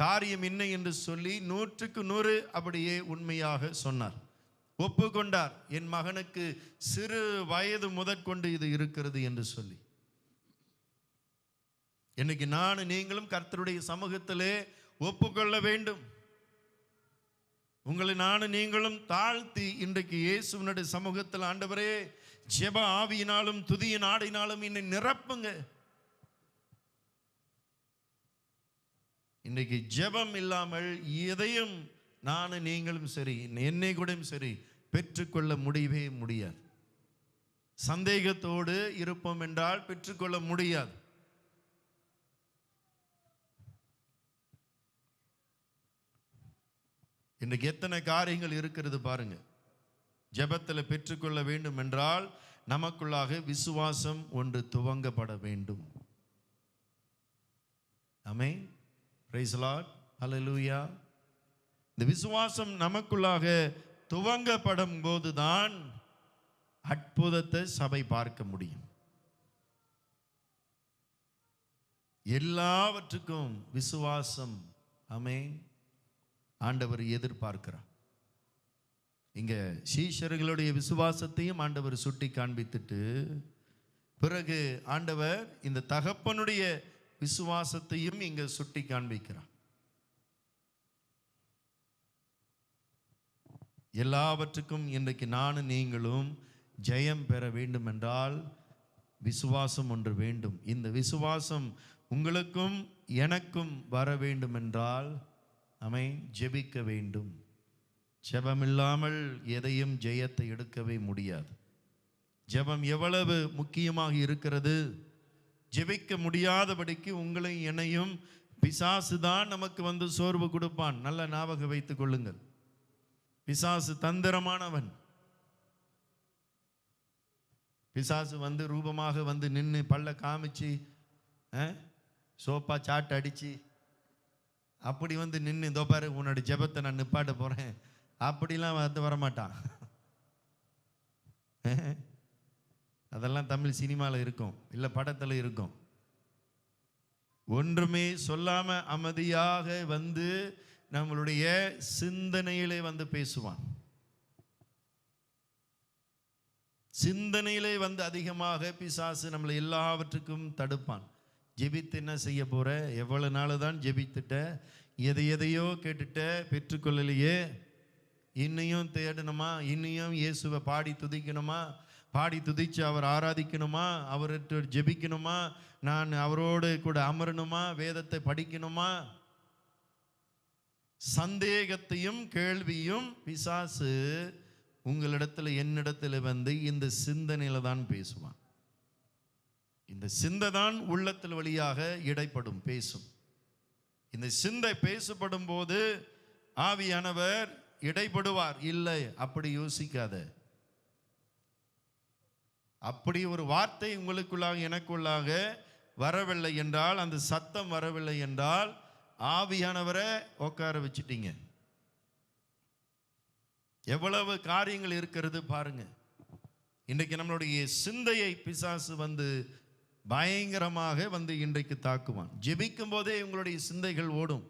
காரியம் என்ன என்று சொல்லி 100க்கு 100 அப்படியே உண்மையாக சொன்னார், ஒப்புக்கொண்டார். என் மகனுக்கு சிறு வயது முதற்கொண்டு இது இருக்கிறது என்று சொல்லி. இன்னைக்கு நான் நீங்களும் கர்த்தருடைய சமூகத்திலே ஒப்புக்கொள்ள வேண்டும். உங்களை நான் நீங்களும் தாழ்த்தி இன்றைக்கு இயேசுவினுடைய சமூகத்தில், ஆண்டவரே, ஜெப ஆவியினாலும் துதியின் ஆடினாலும் என்னை நிரப்புங்க. இன்றைக்கு ஜெபம் இல்லாமல் எதையும் நான் நீங்களும் சரி, என்னை கூட சரி, பெற்றுக்கொள்ள முடியவே முடியாது. சந்தேகத்தோடு இருப்போம் என்றால் பெற்றுக்கொள்ள முடியாது. இன்றைக்கு எத்தனை காரியங்கள் இருக்கிறது பாருங்க. ஜெபத்தில் பெற்றுக்கொள்ள வேண்டும் என்றால் நமக்குள்ளாக விசுவாசம் ஒன்று துவங்கப்பட வேண்டும். ஆமென், பிரைஸ் தி லார்ட், ஹல்லேலூயா. இந்த விசுவாசம் நமக்குள்ளாக துவங்கப்படும் போதுதான் அற்புதத்தை சபை பார்க்க முடியும். எல்லாவற்றுக்கும் விசுவாசம், ஆமென், ஆண்டவர் எதிர்பார்க்கிறார். இங்க சீஷர்களுடைய விசுவாசத்தையும் ஆண்டவர் சுட்டி காண்பித்துட்டு, பிறகு ஆண்டவர் இந்த தகப்பனுடைய விசுவாசத்தையும் இங்க சுட்டி காண்பிக்கிறார். எல்லாவற்றுக்கும் இன்றைக்கு நானும் நீங்களும் ஜெயம் பெற வேண்டும் என்றால் விசுவாசம் ஒன்று வேண்டும். இந்த விசுவாசம் உங்களுக்கும் எனக்கும் வர வேண்டும் என்றால் ஜெபிக்க வேண்டும். ஜெபமில்லாமல் எதையும் ஜெயத்தை எடுக்கவே முடியாது. ஜெபம் எவ்வளவு முக்கியமாக இருக்கிறது. ஜெபிக்க முடியாதபடிக்கு உங்களையும் என்னையும் பிசாசு தான் நமக்கு வந்து சோர்வு கொடுப்பான். நல்ல ஞாபகம் வைத்துக் கொள்ளுங்கள். பிசாசு தந்திரமானவன். பிசாசு வந்து ரூபமாக வந்து நின்று பல்ல காமிச்சு சோப்பா சாட்டு அடிச்சு அப்படி வந்து நின்று, இதோ பாரு உன்னோட ஜெபத்தை நான் நிப்பாட்ட போறேன், அப்படிலாம் வந்து வரமாட்டான். அதெல்லாம் தமிழ் சினிமாவில் இருக்கும், இல்லை படத்தில் இருக்கும். ஒன்றுமே சொல்லாம அமைதியாக வந்து நம்மளுடைய சிந்தனையிலே வந்து பேசுவான். சிந்தனையிலே வந்து அதிகமாக பிசாசு நம்மளை எல்லாவற்றுக்கும் தடுப்பான். ஜெபித்து என்ன செய்ய போற? எவ்வளவு நாள் தான் ஜெபித்துட்ட, எதையோ கேட்டுட்ட, பெற்றுக்கொள்ளலையே, இன்னையும் தேடணுமா, இன்னையும் இயேசுவை பாடி துதிக்கணுமா, பாடி துதிச்சு அவர் ஆராதிக்கணுமா, அவர்கிட்ட ஜெபிக்கணுமா, நான் அவரோடு கூட அமரணுமா, வேதத்தை படிக்கணுமா? சந்தேகத்தையும் கேள்வியும் பிசாசு உங்களிடத்துல என்னிடத்துல வந்து இந்த சிந்தனையில தான் பேசுவான். இந்த சிந்தை தான் உள்ளத்தில் வழியாக இடைப்படும், பேசும். இந்த சிந்தை பேசப்படும் போது ஆவியானவர் இடைப்படுவார். இல்லை, அப்படி யோசிக்காத. அப்படி ஒரு வார்த்தை உங்களுக்குள்ளாக எனக்குள்ளாக வரவில்லை என்றால், அந்த சத்தம் வரவில்லை என்றால், ஆவியானவரை உட்கார வச்சிட்டீங்க. எவ்வளவு காரியங்கள் இருக்கிறது பாருங்க. இன்றைக்கு நம்மளுடைய சிந்தையை பிசாசு வந்து பயங்கரமாக வந்து இன்றைக்கு தாக்குவான். ஜெபிக்கும் போதே உங்களுடைய சிந்தைகள் ஓடும்.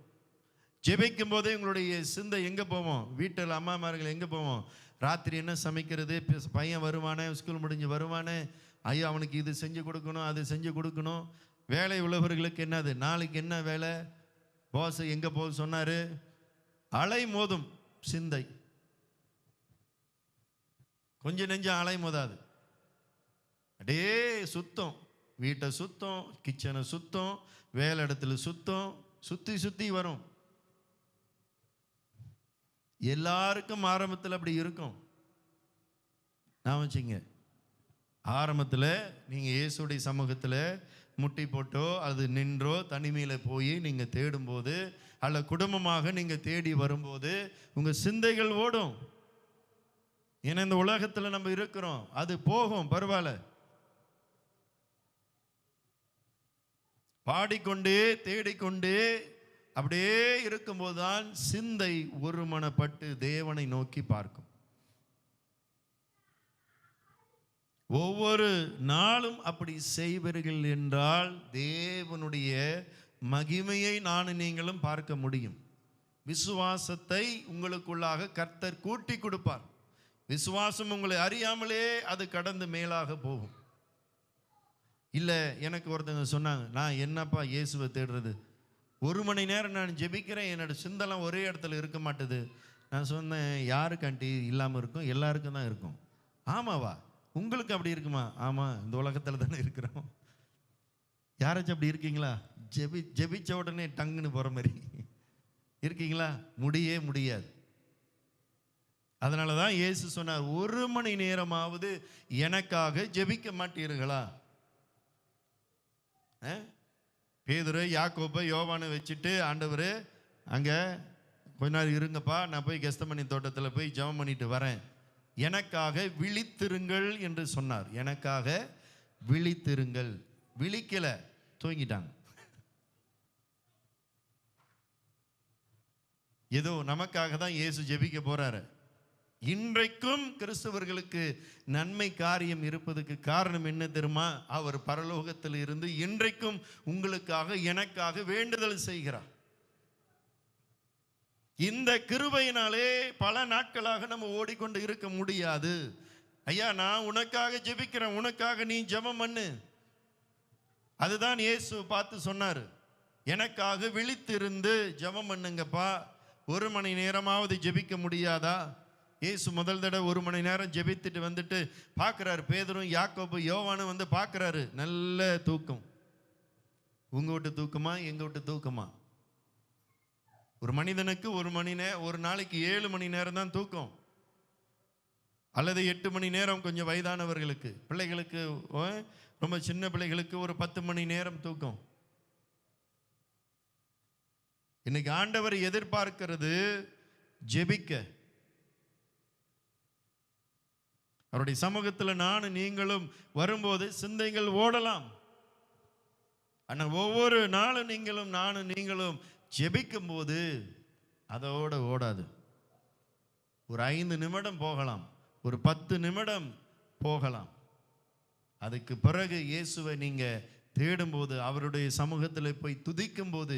ஜெபிக்கும் போதே உங்களுடைய சிந்தை எங்கே போவோம்? வீட்டில் அம்மாமார்கள் எங்கே போவோம்? ராத்திரி என்ன சமைக்கிறது, பையன் வருவானே, ஸ்கூல் முடிஞ்சு வருவானே, ஐயோ அவனுக்கு இது செஞ்சு கொடுக்கணும், அது செஞ்சு கொடுக்கணும். வேலை உள்ளவர்களுக்கு என்னது, நாளைக்கு என்ன வேலை, பாஸ் எங்கே போக சொன்னார், அலை மோதும் சிந்தை. கொஞ்சம் நெஞ்சம் அலை மோதாது, அப்படியே சுத்தம். வீட்டை சுத்தம், கிச்சனை சுத்தம், வேலை இடத்துல சுத்தம், சுற்றி சுற்றி வரும். எல்லாருக்கும் ஆரம்பத்தில் அப்படி இருக்கும். நான் வச்சுங்க, ஆரம்பத்தில் நீங்கள் இயேசுடைய சமூகத்தில் முட்டி போட்டோ அது நின்றோ தனிமையில் போய் நீங்கள் தேடும்போது, அல்ல குடும்பமாக நீங்கள் தேடி வரும்போது உங்கள் சிந்தைகள் ஓடும். ஏன்னா இந்த உலகத்தில் நம்ம இருக்கிறோம், அது போகும், பரவாயில்ல. பாடிக்கொண்டே தேடிக்கொண்டே அப்படியே இருக்கும்போது தான் சிந்தை ஒருமனப்பட்டு தேவனை நோக்கி பார்க்கும். ஒவ்வொரு நாளும் அப்படி செய்வீர்கள் என்றால் தேவனுடைய மகிமையை நானும் நீங்களும் பார்க்க முடியும். விசுவாசத்தை உங்களுக்குள்ளாக கர்த்தர் கூட்டி கொடுப்பார். விசுவாசம் உங்களை அறியாமலே அது கடந்து மேலாக போகும். இல்லை, எனக்கு ஒருத்தங்க சொன்னாங்க, நான் என்னப்பா இயேசுவை தேடுறது, 1 மணி நேரம் நான் ஜெபிக்கிறேன், என்னோட சிந்தெல்லாம் ஒரே இடத்துல இருக்க மாட்டுது. நான் சொன்னேன், யாருக்காண்டி இல்லாமல் இருக்கும்? எல்லாருக்கும் தான் இருக்கும். ஆமாவா, உங்களுக்கு அப்படி இருக்குமா? ஆமாம், இந்த உலகத்தில் தானே இருக்கிறோம். யாராச்சும் அப்படி இருக்கீங்களா? ஜெபிச்ச உடனே டங்குன்னு போகிற மாதிரி இருக்கீங்களா? முடியாது. அதனால தான் இயேசு சொன்னார், 1 மணி நேரமாவது எனக்காக ஜெபிக்க மாட்டீர்களா? பேதுரு, யாக்கோபு, யோவானை வச்சுட்டு ஆண்டவர் அங்கே கொஞ்ச நாள் இருங்கப்பா, நான் போய் கெஸ்தமனி தோட்டத்தில் போய் ஜெபம் பண்ணிட்டு வரேன், எனக்காக விழித்திருங்கள் என்று சொன்னார். எனக்காக விழித்திருங்கள். விழிக்கலை, தூங்கிட்டாங்க. ஏதோ நமக்காக தான் இயேசு ஜெபிக்க போறாரு. இன்றைக்கும் கிறிஸ்தவர்களுக்கு நன்மை காரியம் இருப்பதற்கு காரணம் என்ன தெரியுமா? அவர் பரலோகத்தில் இருந்து இன்றைக்கும் உங்களுக்காக எனக்காக வேண்டுதல் செய்கிறார். இந்த கிருபையினாலே பல நாட்களாக நம்ம ஓடிக்கொண்டு இருக்க முடியாது. ஐயா, நான் உனக்காக ஜெபிக்கிறேன், உனக்காக நீ ஜெபம் பண்ணு. அதுதான் இயேசு பார்த்து சொன்னார், எனக்காக விழித்திருந்து ஜெபம் பண்ணுங்கப்பா. 1 மணி நேரமாவது ஜெபிக்க முடியாதா? இயேசு முதல் தடவை 1 மணி நேரம் ஜெபித்துட்டு வந்துட்டு பார்க்குறாரு, பேதுரும் யாக்கோபு யோவானும் வந்து பார்க்குறாரு, நல்ல தூக்கம். உங்க வீட்டு தூக்கமா, எங்க வீட்டு தூக்கமா? ஒரு மனிதனுக்கு ஒரு நாளைக்கு 7 மணி நேரம் தான் தூக்கம், அல்லது 8 மணி நேரம் கொஞ்சம் வயதானவர்களுக்கு. பிள்ளைகளுக்கு, ரொம்ப சின்ன பிள்ளைகளுக்கு ஒரு 10 மணி நேரம் தூக்கம். இன்னைக்கு ஆண்டவர் எதிர்பார்க்கிறது ஜெபிக்க. அவருடைய சமூகத்தில் நானும் நீங்களும் வரும்போது சிந்தைகள் ஓடலாம். ஆனால் ஒவ்வொரு நாளும் நானும் நீங்களும் ஜெபிக்கும் போது அதோட ஓடாது. ஒரு 5 நிமிடம் போகலாம், ஒரு 10 நிமிடம் போகலாம். அதுக்கு பிறகு இயேசுவை நீங்க தேடும்போது, அவருடைய சமூகத்தில் போய் துதிக்கும் போது,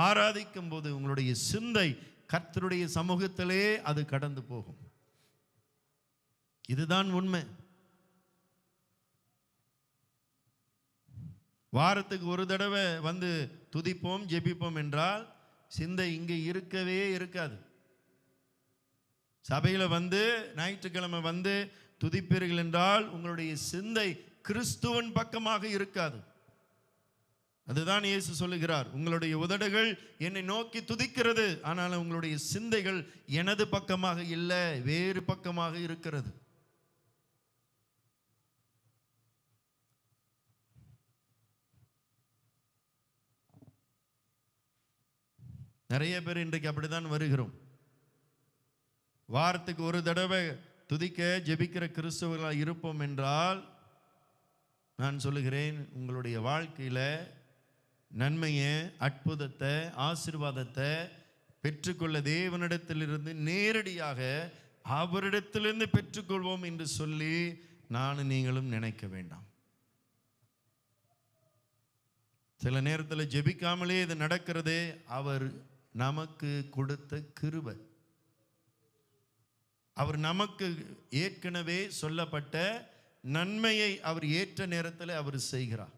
ஆராதிக்கும் போது உங்களுடைய சிந்தை கர்த்தருடைய சமூகத்திலே அது கடந்து போகும். இதுதான் உண்மை. வாரத்துக்கு ஒரு தடவை வந்து துதிப்போம் ஜெபிப்போம் என்றால் சிந்தை இங்கே இருக்கவே இருக்காது. சபையில் வந்து ஞாயிற்றுக்கிழமை வந்து துதிப்பீர்கள் என்றால் உங்களுடைய சிந்தை கிறிஸ்துவின் பக்கமாக இருக்காது. அதுதான் இயேசு சொல்லுகிறார், உங்களுடைய உதடுகள் என்னை நோக்கி துதிக்கிறது, ஆனால் உங்களுடைய சிந்தைகள் எனது பக்கமாக இல்லை, வேறு பக்கமாக இருக்கிறது. நிறைய பேர் இன்றைக்கு அப்படிதான் வருகிறோம். வாரத்துக்கு ஒரு தடவை துதிக்க ஜெபிக்கிற கிறிஸ்தவர்களாக இருப்போம் என்றால் நான் சொல்லுகிறேன், உங்களுடைய வாழ்க்கையில் நன்மையை, அற்புதத்தை, ஆசீர்வாதத்தை பெற்றுக்கொள்ள தேவனிடத்திலிருந்து நேரடியாக அவரிடத்திலிருந்து பெற்றுக்கொள்வோம் என்று சொல்லி நானும் நீங்களும் நினைக்க வேண்டாம். சில நேரத்தில் ஜெபிக்காமலே இது நடக்கிறதே அவர் நமக்கு கொடுத்த கிருபை. அவர் நமக்கு ஏற்கனவே சொல்லப்பட்ட நன்மையை அவர் ஏற்ற நேரத்தில் அவர் செய்கிறார்.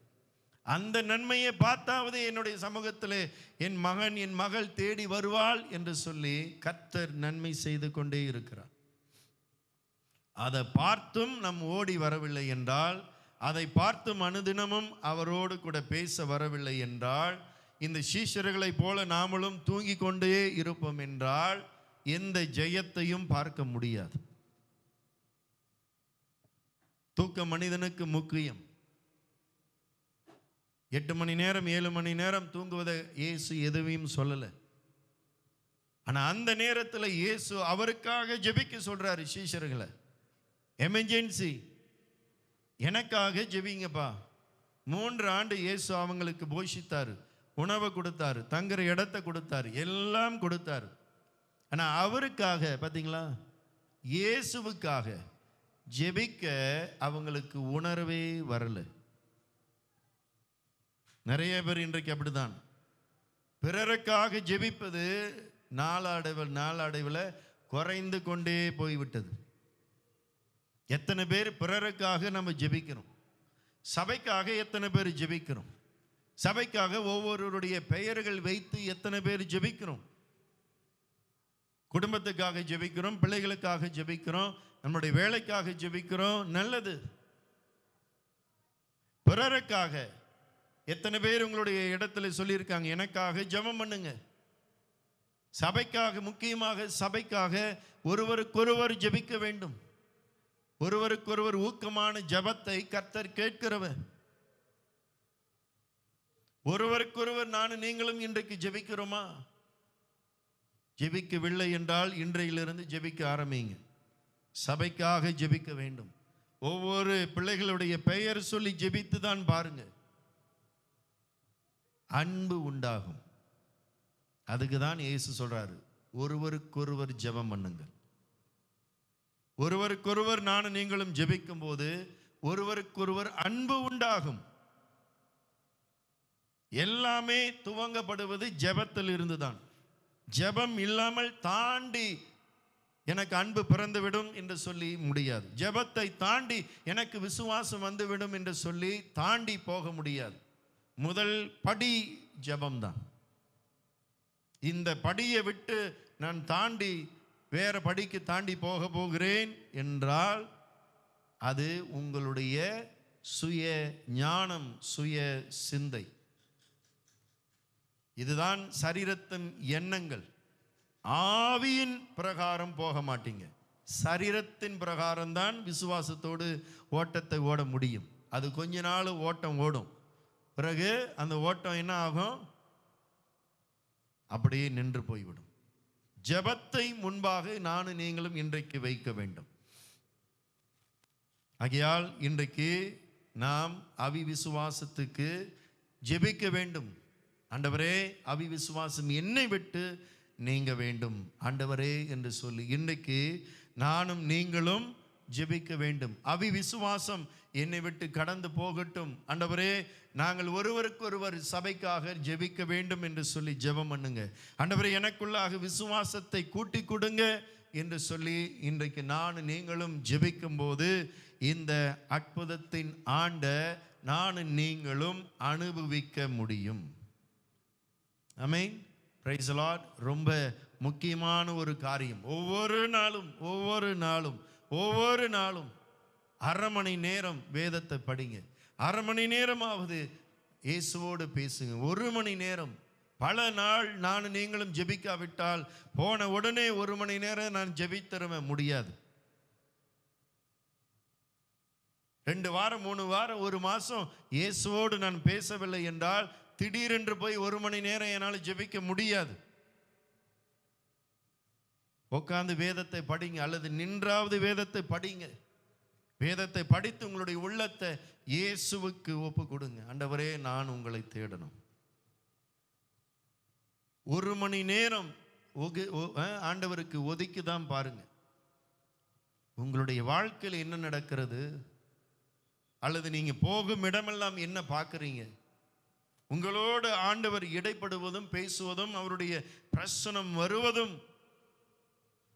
அந்த நன்மையை பார்த்தாவது என்னுடைய சமூகத்தில் என் மகன் என் மகள் தேடி வருவாள் என்று சொல்லி கர்த்தர் நன்மை செய்து கொண்டே இருக்கிறார். அதை பார்த்தும் நம் ஓடி வரவில்லை என்றால், அதை பார்த்தும் அனுதினமும் அவரோடு கூட பேச வரவில்லை என்றால், இந்த சீஷர்களைப் போல நாமளும் தூங்கி கொண்டே இருப்போம் என்றால் எந்த ஜெயத்தையும் பார்க்க முடியாது. தூக்கம் மனிதனுக்கு முக்கியம். 8 மணி நேரம் 7 மணி நேரம் தூங்குவதை இயேசு எதுவும் சொல்லலை. ஆனா அந்த நேரத்தில் இயேசு அவருக்காக ஜெபிக்க சொல்றாரு சீஷர்களை. எமர்ஜென்சி, எனக்காக ஜெபிங்கப்பா. 3 ஆண்டு இயேசு அவங்களுக்கு போஷித்தாரு, உணவை கொடுத்தாரு, தங்குற இடத்தை கொடுத்தாரு, எல்லாம் கொடுத்தாரு. ஆனா அவருக்காக பார்த்தீங்களா, இயேசுவுக்காக ஜெபிக்க அவங்களுக்கு உணர்வே வரல. நிறைய பேர் இன்றைக்கு அப்படிதான். பிறருக்காக ஜெபிப்பது நாளடைவில் குறைந்து கொண்டே போய்விட்டது. எத்தனை பேர் பிறருக்காக நம்ம ஜெபிக்கிறோம்? சபைக்காக எத்தனை பேர் ஜெபிக்கிறோம்? சபைக்காக ஒவ்வொருவருடைய பெயர்கள் வைத்து எத்தனை பேர் ஜெபிக்கிறோம்? குடும்பத்துக்காக ஜெபிக்கிறோம், பிள்ளைகளுக்காக ஜெபிக்கிறோம், நம்முடைய வேலைக்காக ஜெபிக்கிறோம். நல்லது. பிறருக்காக எத்தனை பேர் உங்களுடைய இடத்துல சொல்லியிருக்காங்க, எனக்காக ஜெபம் பண்ணுங்க? சபைக்காக, முக்கியமாக சபைக்காக ஒருவருக்கொருவர் ஜெபிக்க வேண்டும். ஒருவருக்கொருவர் ஊக்கமான ஜெபத்தை கர்த்தர் கேட்கிறவர். ஒருவருக்கொருவர் நானும் நீங்களும் இன்றைக்கு ஜெபிக்கிறோமா? ஜெபிக்கவில்லை என்றால் இன்றையிலிருந்து ஜெபிக்க ஆரம்பிங்க. சபைக்காக ஜெபிக்க வேண்டும். ஒவ்வொரு பிள்ளைகளுடைய பெயர் சொல்லி ஜெபித்து தான் பாருங்க, அன்பு உண்டாகும். அதுக்கு தான் இயேசு சொல்றாரு, ஒருவருக்கொருவர் ஜெபம் பண்ணுங்க. ஒருவருக்கொருவர் நானும் நீங்களும் ஜெபிக்கும் போது ஒருவருக்கொருவர் அன்பு உண்டாகும். எல்லாமே துவங்கப்படுவது ஜெபத்தில் இருந்துதான். ஜெபம் இல்லாமல் தாண்டி எனக்கு அன்பு பிறந்துவிடும் என்று சொல்லி முடியாது. ஜெபத்தை தாண்டி எனக்கு விசுவாசம் வந்துவிடும் என்று சொல்லி தாண்டி போக முடியாது. முதல் படி ஜெபம்தான். இந்த படியை விட்டு நான் தாண்டி வேற படிக்கு தாண்டி போக போகிறேன் என்றால் அது உங்களுடைய சுய ஞானம், சுய சிந்தை. இதுதான் சரீரத்தின் எண்ணங்கள். ஆவியின் பிரகாரம் போக மாட்டீங்க. சரீரத்தின் பிரகாரம் தான் விசுவாசத்தோடு ஓட்டத்தை ஓட முடியும். அது கொஞ்ச நாள் ஓட்டம் ஓடும், பிறகு அந்த ஓட்டம் என்ன ஆகும்? அப்படியே நின்று போய்விடும். ஜெபத்தை முன்பாக நானும் நீங்களும் இன்றைக்கு வைக்க வேண்டும். ஆகையால் இன்றைக்கு நாம் அவிவிசுவாசத்துக்கு ஜெபிக்க வேண்டும். ஆண்டவரே, அவிவிசுவாசம் என்னை விட்டு நீங்க வேண்டும் ஆண்டவரே என்று சொல்லி இன்றைக்கு நானும் நீங்களும் ஜெபிக்க வேண்டும். அவிவிசுவாசம் என்னை விட்டு கடந்து போகட்டும் ஆண்டவரே. நாங்கள் ஒருவருக்கொருவர் சபைக்காக ஜெபிக்க வேண்டும் என்று சொல்லி ஜெபம் பண்ணுங்க. ஆண்டவரே, எனக்குள்ளாக விசுவாசத்தை கூட்டி கொடுங்க என்று சொல்லி இன்றைக்கு நானும் நீங்களும் ஜெபிக்கும் போது இந்த அற்புதத்தின் ஆண்டை நானும் நீங்களும் அனுபவிக்க முடியும். ஆமென். Praise the Lord. ரொம்ப முக்கியமான ஒரு காரியம். ஒவ்வொரு நாளும் அரை மணி நேரம் வேதத்தை படிங்க. அரை மணி நேரமாவது இயேசுவோடு பேசுங்க. 1 மணி நேரம். பல நாள் நானும் நீங்களும் ஜெபிக்காவிட்டால் போன உடனே 1 மணி நேரம் நான் ஜெபித்தர முடியாது. 2 வாரம் 3 வாரம் 1 மாசம் இயேசுவோடு நான் பேசவில்லை என்றால் திடீரென்று போய் 1 மணி நேரம் என்னால் ஜெபிக்க முடியாது. உட்கார்ந்து வேதத்தை படிங்க, அல்லது நின்றாவது வேதத்தை படிங்க. வேதத்தை படித்து உங்களுடைய உள்ளத்தை இயேசுவுக்கு ஒப்பு கொடுங்க. ஆண்டவரே, நான் உங்களை தேடணும். 1 மணி நேரம் ஆண்டவருக்கு ஒதுக்கி தான் பாருங்க. உங்களுடைய வாழ்க்கையில் என்ன நடக்கிறது, அல்லது நீங்க போகும் இடமெல்லாம் என்ன பார்க்குறீங்க? உங்களோடு ஆண்டவர் இடைப்படுவதும் பேசுவதும் அவருடைய பிரசனம் வருவதும்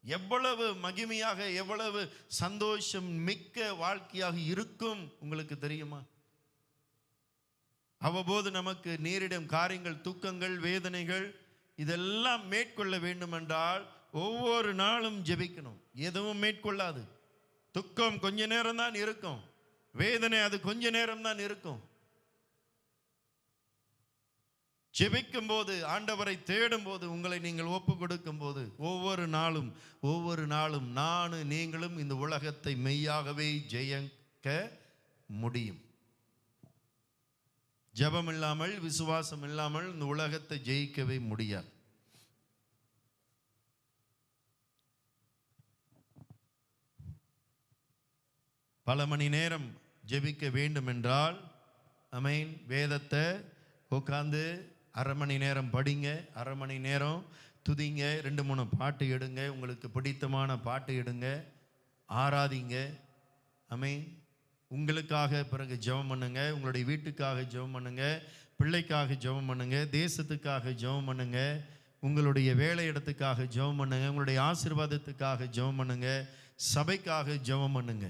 எவ்வளவு மகிமையாக, எவ்வளவு சந்தோஷம் மிக்க வாழ்க்கையாக இருக்கும் உங்களுக்கு தெரியுமா? அவ்வப்போது நமக்கு நேரிடும் காரியங்கள், துக்கங்கள், வேதனைகள் இதெல்லாம் மேற்கொள்ள வேண்டும் என்றால் ஒவ்வொரு நாளும் ஜெபிக்கணும். எதுவும் மேற்கொள்ளாது. துக்கம் கொஞ்ச நேரம் தான் இருக்கும், வேதனை அது கொஞ்ச நேரம் தான் இருக்கும். ஜெபிக்கும் போது, ஆண்டவரை தேடும் போது, உங்களை நீங்கள் ஒப்பு கொடுக்கும் போது ஒவ்வொரு நாளும் நானும் நீங்களும் இந்த உலகத்தை மெய்யாகவே ஜெயிக்க முடியும். ஜெபம் இல்லாமல், விசுவாசம் இல்லாமல் இந்த உலகத்தை ஜெயிக்கவே முடியாது. பல மணி நேரம் ஜெபிக்க வேண்டும் என்றால் ஆமென், வேதத்தை உட்கார்ந்து அரை மணி நேரம் படிங்க, அரை மணி நேரம் துதிங்க, 2-3 பாட்டு எடுங்க, உங்களுக்கு பிடித்தமான பாட்டு எடுங்க, ஆராதிங்க. ஆமென். உங்களுக்காக பிறகு ஜெபம் பண்ணுங்க, உங்களுடைய வீட்டுக்காக ஜெபம் பண்ணுங்க, பிள்ளைக்காக ஜெபம் பண்ணுங்க, தேசத்துக்காக ஜெபம் பண்ணுங்க, உங்களுடைய வேலை இடத்துக்காக ஜெபம் பண்ணுங்க, உங்களுடைய ஆசீர்வாதத்துக்காக ஜெபம் பண்ணுங்க, சபைக்காக ஜெபம் பண்ணுங்க.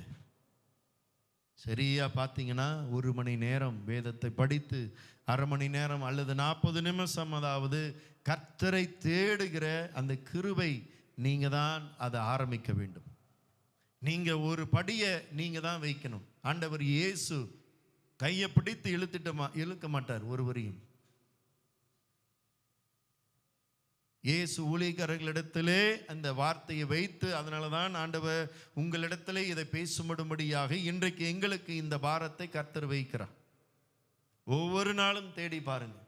சரியா பார்த்தீங்கன்னா 1 மணி நேரம் வேதத்தை படித்து, அரை மணி நேரம் அல்லது 40 நிமிஷம், அதாவது கர்த்தரை தேடுகிற அந்த கிருபை நீங்க தான் அதை ஆரம்பிக்க வேண்டும். நீங்க ஒரு படியை நீங்க தான் வைக்கணும். ஆண்டவர் இயேசு கையை பிடித்து இழுக்க மாட்டார் ஒருவரையும். இயேசு ஊழியக்காரர்களிடத்திலே அந்த வார்த்தையை வைத்து, அதனால தான் ஆண்டவர் உங்களிடத்திலே இதை பேசும்படியாக இன்றைக்கு எங்களுக்கு இந்த பாரத்தை கர்த்தர் வைக்கிறார். ஒவ்வொரு நாளும் தேடி பாருங்க.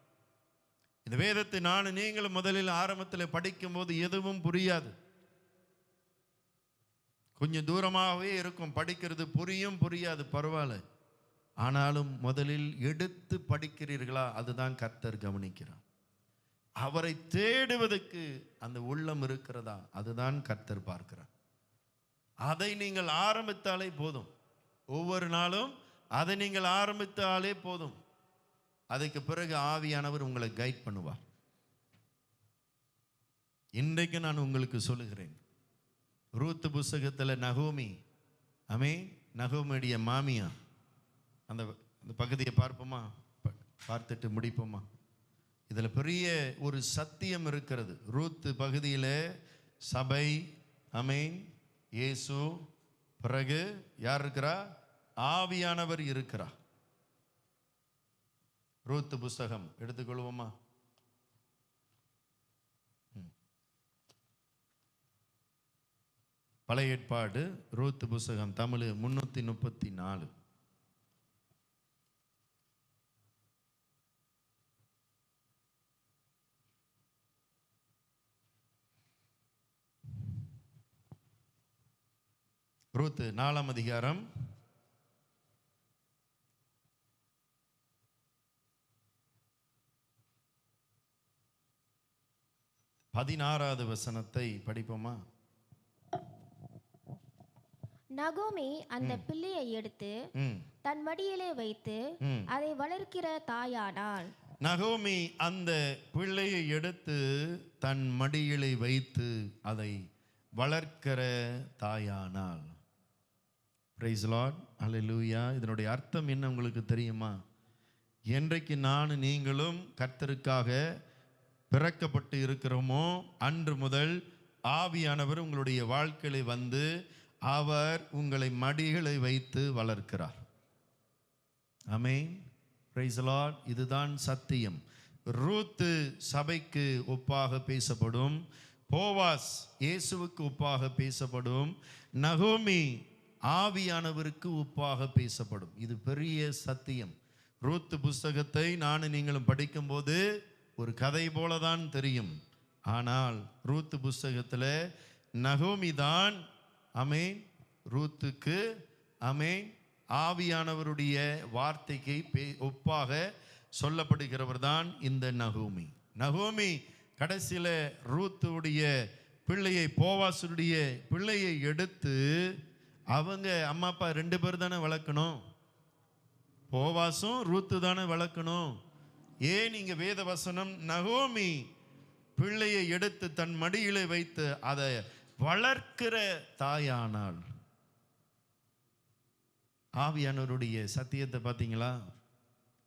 இந்த வேதத்தை நீங்களும் முதலில் ஆரம்பத்தில் படிக்கும் போது எதுவும் புரியாது, கொஞ்சம் தூரமாகவே இருக்கும். படிக்கிறது புரியாது, பரவாயில்ல. ஆனாலும் முதலில் எடுத்து படிக்கிறீர்களா, அதுதான் கர்த்தர் கவனிக்கிறார். அவரை தேடுவதற்கு அந்த உள்ளம் இருக்கிறதா, அதுதான் கர்த்தர் பார்க்கிறார். அதை நீங்கள் ஆரம்பித்தாலே போதும். ஒவ்வொரு நாளும் அதை நீங்கள் ஆரம்பித்தாலே போதும். அதுக்கு பிறகு ஆவியானவர் உங்களை கைட் பண்ணுவார். இன்றைக்கு நான் உங்களுக்கு சொல்லுகிறேன், ரூத் புஸ்தகத்தில் நகோமி, நகோமியுடைய மாமியா, அந்த பகுதியை பார்ப்போமா? பார்த்துட்டு முடிப்போமா? இதில் பெரிய ஒரு சத்தியம் இருக்கிறது. ரூத் பகுதியில் சபை, இயேசு, பிறகு யார் இருக்கிறா? ஆவியானவர் இருக்கிறா. ரூத் புஸ்தகம் எடுத்துக்கொள்வோமா? பழைய ஏற்பாடு ரூத் புஸ்தகம், தமிழ் 334. ரூத் 4ஆம் அதிகாரம் 16வது வசனத்தை படிப்போமா? நகோமி அந்த பிள்ளையை எடுத்து தன் மடியிலே வைத்து அதை வளர்க்கிற தாயானாள். நகோமி அந்த பிள்ளையை எடுத்து தன் மடியிலே வைத்து அதை வளர்க்கிற தாயானாள். பிரைஸ் லார்ட், அல்லேலூயா. இதனுடைய அர்த்தம் என்ன உங்களுக்கு தெரியுமா? என்றைக்கு நீங்களும் கர்த்தருக்காக பிறக்கப்பட்டு இருக்கிறோமோ அன்று முதல் ஆவியானவர் உங்களுடைய வாழ்க்கையில வந்து அவர் உங்களை மடிகளை வைத்து வளர்க்கிறார். ஆமென். Price Lord. இதுதான் சத்தியம். ரூத் சபைக்கு ஒப்பாக பேசப்படும், போவாஸ் இயேசுவுக்கு ஒப்பாக பேசப்படும், நகோமி ஆவியானவருக்கு ஒப்பாக பேசப்படும். இது பெரிய சத்தியம். ரூத் புஸ்தகத்தை நீங்களும் படிக்கும்போது ஒரு கதை போலதான் தெரியும். ஆனால் ரூத் புஸ்தகத்தில் நகோமி தான் ரூத்துக்கு ஆவியானவருடைய வார்த்தைக்கு ஒப்பாக சொல்லப்படுகிறவர் தான் இந்த நகோமி. நகோமி கடைசியில் ரூத்துடைய பிள்ளையை, போவாசுடைய பிள்ளையை எடுத்து, அவங்க அம்மா அப்பா 2 பேர் தானே வளர்க்கணும், போவாசும் ரூத்து தானே வளர்க்கணும். ஏன் நீங்க வேத வசனம் நகோமி பிள்ளையை எடுத்து தன் மடியிலே வைத்து அதை வளர்க்கிற தாயானாள். ஆவியானவருடைய சத்தியத்தை பார்த்தீங்களா?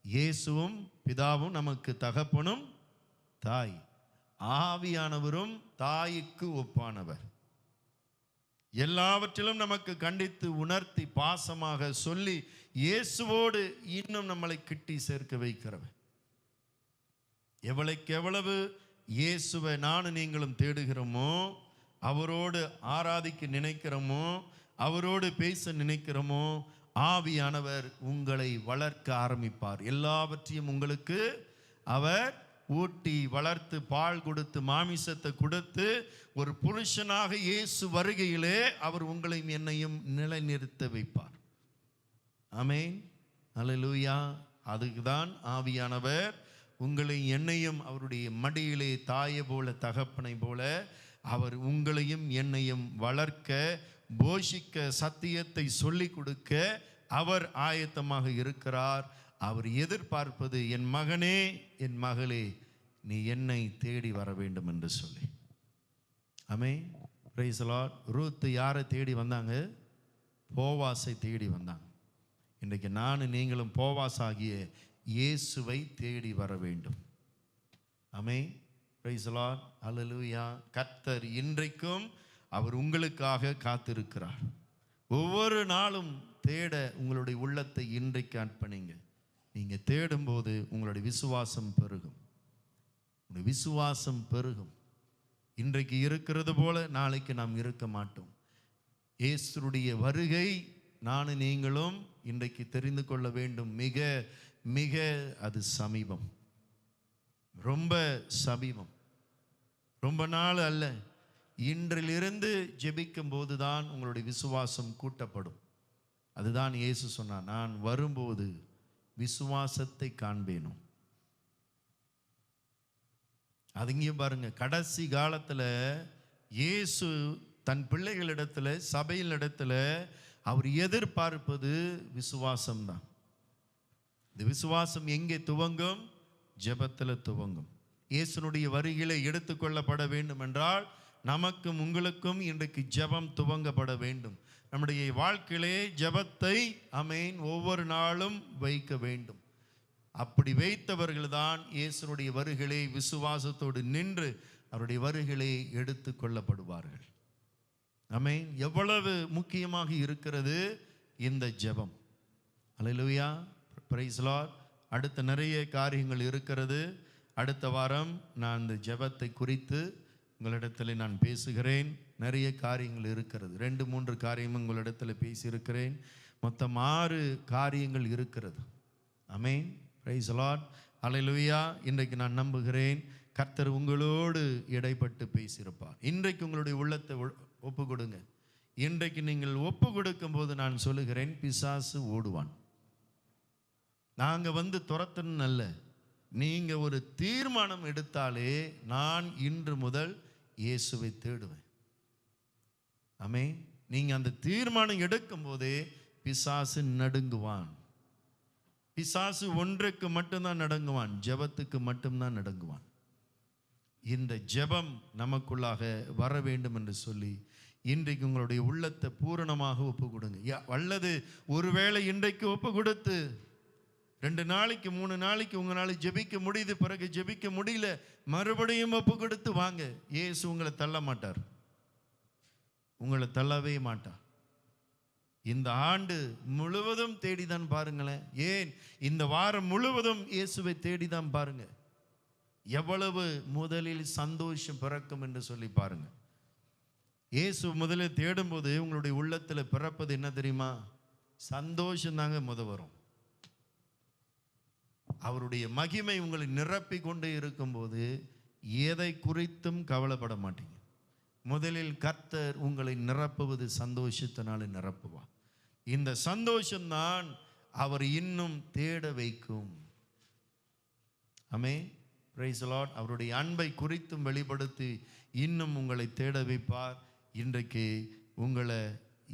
இயேசுவும் பிதாவும் நமக்கு தகப்பனும் தாய், ஆவியானவரும் தாய்க்கு ஒப்பானவர். எல்லாவற்றிலும் நமக்கு கண்டித்து உணர்த்தி பாசமாக சொல்லி இயேசுவோடு இன்னும் நம்மளை கிட்டி சேர்க்க வைக்கிறவர். எவ்வளவுக்கு எவ்வளவு இயேசுவை நானும் நீங்களும் தேடுகிறோமோ, அவரோடு ஆராதிக்க நினைக்கிறோமோ, அவரோடு பேச நினைக்கிறோமோ, ஆவியானவர் உங்களை வளர்க்க ஆரம்பிப்பார். எல்லாவற்றையும் உங்களுக்கு அவர் ஊட்டி வளர்த்து பால் கொடுத்து மாமிசத்தை கொடுத்து ஒரு புருஷனாக இயேசு வருகையிலே அவர் உங்களையும் என்னையும் நிலைநிறுத்த வைப்பார். ஆமென், அல்லேலூயா. அதுக்குதான் ஆவியானவர் உங்களை என்னையும் அவருடைய மடியிலே தாயை போல தகப்பனை போல அவர் உங்களையும் என்னையும் வளர்க்க, போஷிக்க, சத்தியத்தை சொல்லிக் கொடுக்க அவர் ஆயத்தமாக இருக்கிறார். அவர் எதிர்பார்ப்பது, என் மகனே, என் மகளே, நீ என்னை தேடி வர வேண்டும் என்று சொல்லி. ஆமென், பிரைஸ் தி லார்ட். ரூத் யாரை தேடி வந்தாங்க? போவாசை தேடி வந்தாங்க. இன்றைக்கு நான் நீங்களும் போவாஸ் ஆகிய இயேசுவை தேடி வர வேண்டும். ஆமென், பிரைஸ் தி லார்ட், அல்லேலூயா. கர்த்தர் இன்றைக்கும் அவர் உங்களுக்காக காத்திருக்கிறார். ஒவ்வொரு நாளும் தேட உங்களுடைய உள்ளத்தை இன்றைக்கு அர்ப்பணிங்க. நீங்க தேடும்போது உங்களுடைய விசுவாசம் பெருகும். உங்களுடைய விசுவாசம் பெருகும். இன்றைக்கு இருக்கிறது போல நாளைக்கு நாம் இருக்க மாட்டோம். இயேசுடைய வருகை நானும் நீங்களும் இன்றைக்கு தெரிந்து கொள்ள வேண்டும். மிக மிக அது சமீபம், ரொம்ப சமீபம், ரொம்ப நாள் அல்ல. இன்றிலிருந்து ஜெபிக்கும் போதுதான் உங்களுடைய விசுவாசம் கூட்டப்படும். அதுதான் இயேசு சொன்னார், நான் வரும்போது விசுவாசத்தை காண்பேனும். அதுங்கேயும் பாருங்க, கடைசி காலத்தில் இயேசு தன் பிள்ளைகளிடத்தில், சபையினிடத்தில் அவர் எதிர்பார்ப்பது விசுவாசம்தான். இந்த விசுவாசம் எங்கே துவங்கும்? ஜெபத்தில் துவங்கும். இயேசுனுடைய வருகையிலே எடுத்துக்கொள்ளப்பட வேண்டும் என்றால் நமக்கும் உங்களுக்கும் இன்றைக்கு ஜெபம் துவங்கப்பட வேண்டும். நம்முடைய வாழ்க்கையிலே ஜெபத்தை ஆமென் ஒவ்வொரு நாளும் வைக்க வேண்டும். அப்படி வைத்தவர்கள் தான் இயேசுனுடைய வருகையிலே விசுவாசத்தோடு நின்று அவருடைய வருகையிலே எடுத்து கொள்ளப்படுவார்கள். ஆமென். எவ்வளவு முக்கியமாக இருக்கிறது இந்த ஜெபம். அல்லேலூயா, பிரைஸ் தி லார்ட். அடுத்த நிறைய காரியங்கள் இருக்கிறது. அடுத்த வாரம் நான் இந்த ஜெபத்தை குறித்து உங்களிடத்தில் நான் பேசுகிறேன். நிறைய காரியங்கள் இருக்கிறது. 2-3 காரியமும் உங்களிடத்தில் பேசியிருக்கிறேன். மொத்தம் 6 காரியங்கள் இருக்கிறது. ஆமென், பிரைஸ் தி லார்ட், அல்லேலூயா. இன்றைக்கு நான் நம்புகிறேன் கர்த்தர் உங்களோடு இடைப்பட்டு பேசியிருப்பார். இன்றைக்கு உங்களுடைய உள்ளத்தை ஒப்பு கொடுங்க. இன்றைக்கு நீங்கள் ஒப்பு கொடுக்கும் போது நான் சொல்லுகிறேன், பிசாசு ஓடுவான். நாங்கள் வந்து துரத்தணும் அல்ல, நீங்க ஒரு தீர்மானம் எடுத்தாலே நான் இன்று முதல் இயேசுவை தேடுவேன். ஆமென். நீங்க அந்த தீர்மானம் எடுக்கும் போதே பிசாசு நடுங்குவான். பிசாசு ஒன்றுக்கு மட்டும்தான் நடுங்குவான், ஜெபத்துக்கு மட்டும்தான் நடுங்குவான். இந்த ஜெபம் நமக்குள்ளாக வர வேண்டும் என்று சொல்லி இன்றைக்கு உங்களுடைய உள்ளத்தை பூரணமாக ஒப்பு கொடுங்க. அல்லது ஒருவேளை இன்றைக்கு ஒப்பு கொடுத்து 2 நாளைக்கு 3 நாளைக்கு உங்களால் ஜெபிக்க முடியுது, பிறகு ஜெபிக்க முடியல, மறுபடியும் ஒப்பு கொடுத்து வாங்க. இயேசு உங்களை தள்ள மாட்டார், உங்களை தள்ளவே மாட்டார். இந்த ஆண்டு முழுவதும் தேடிதான் பாருங்களேன். ஏன் இந்த வாரம் முழுவதும் இயேசுவை தேடிதான் பாருங்க. எவ்வளவு முதலில் சந்தோஷம் பிறக்கும் என்று சொல்லி பாருங்க. இயேசு முதலில் தேடும்போது உங்களுடைய உள்ளத்தில் பிறப்பது என்ன தெரியுமா? சந்தோஷம் தாங்க வரும். அவருடைய மகிமை உங்களை நிரப்பி கொண்டே இருக்கும்போது எதை குறித்தும் கவலைப்பட மாட்டீங்க. முதலில் கர்த்தர் உங்களை நிரப்புவது சந்தோஷத்தினால நிரப்புவார். இந்த சந்தோஷம்தான் அவர் இன்னும் தேட வைக்கும். ஆமென், பிரைஸ் தி லார்ட். அவருடைய அன்பை குறித்தும் வெளிப்படுத்தி இன்னும் உங்களை தேட வைப்பார். இன்றைக்கு உங்களை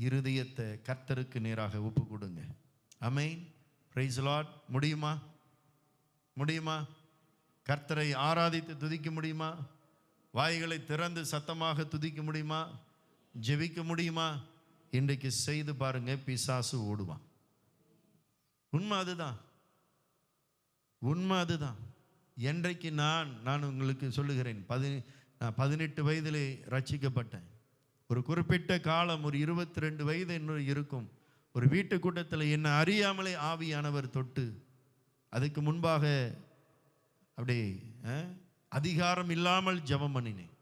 இருதயத்தை கர்த்தருக்கு நேராக ஒப்பு கொடுங்க. ஆமென், பிரைஸ் தி லார்ட். முடியுமா? முடியுமா? கர்த்தரை ஆராதித்து துதிக்க முடியுமா? வாய்களை திறந்து சத்தமாக துதிக்க முடியுமா? ஜெபிக்க முடியுமா? இன்றைக்கு செய்து பாருங்க, பிசாசு ஓடுவான். உண்மை அதுதான், உண்மை அதுதான். என்றைக்கு நான் உங்களுக்கு சொல்லுகிறேன், 18 வயதிலே ரட்சிக்கப்பட்டேன். ஒரு குறிப்பிட்ட காலம், ஒரு 22 வயது என்ன இருக்கும், ஒரு வீட்டு கூட்டத்தில் என்னை அறியாமலே ஆவியானவர் தொட்டு, அதுக்கு முன்பாக அப்படி அதிகாரம் இல்லாமல் ஜெபம் பண்ணினேன்.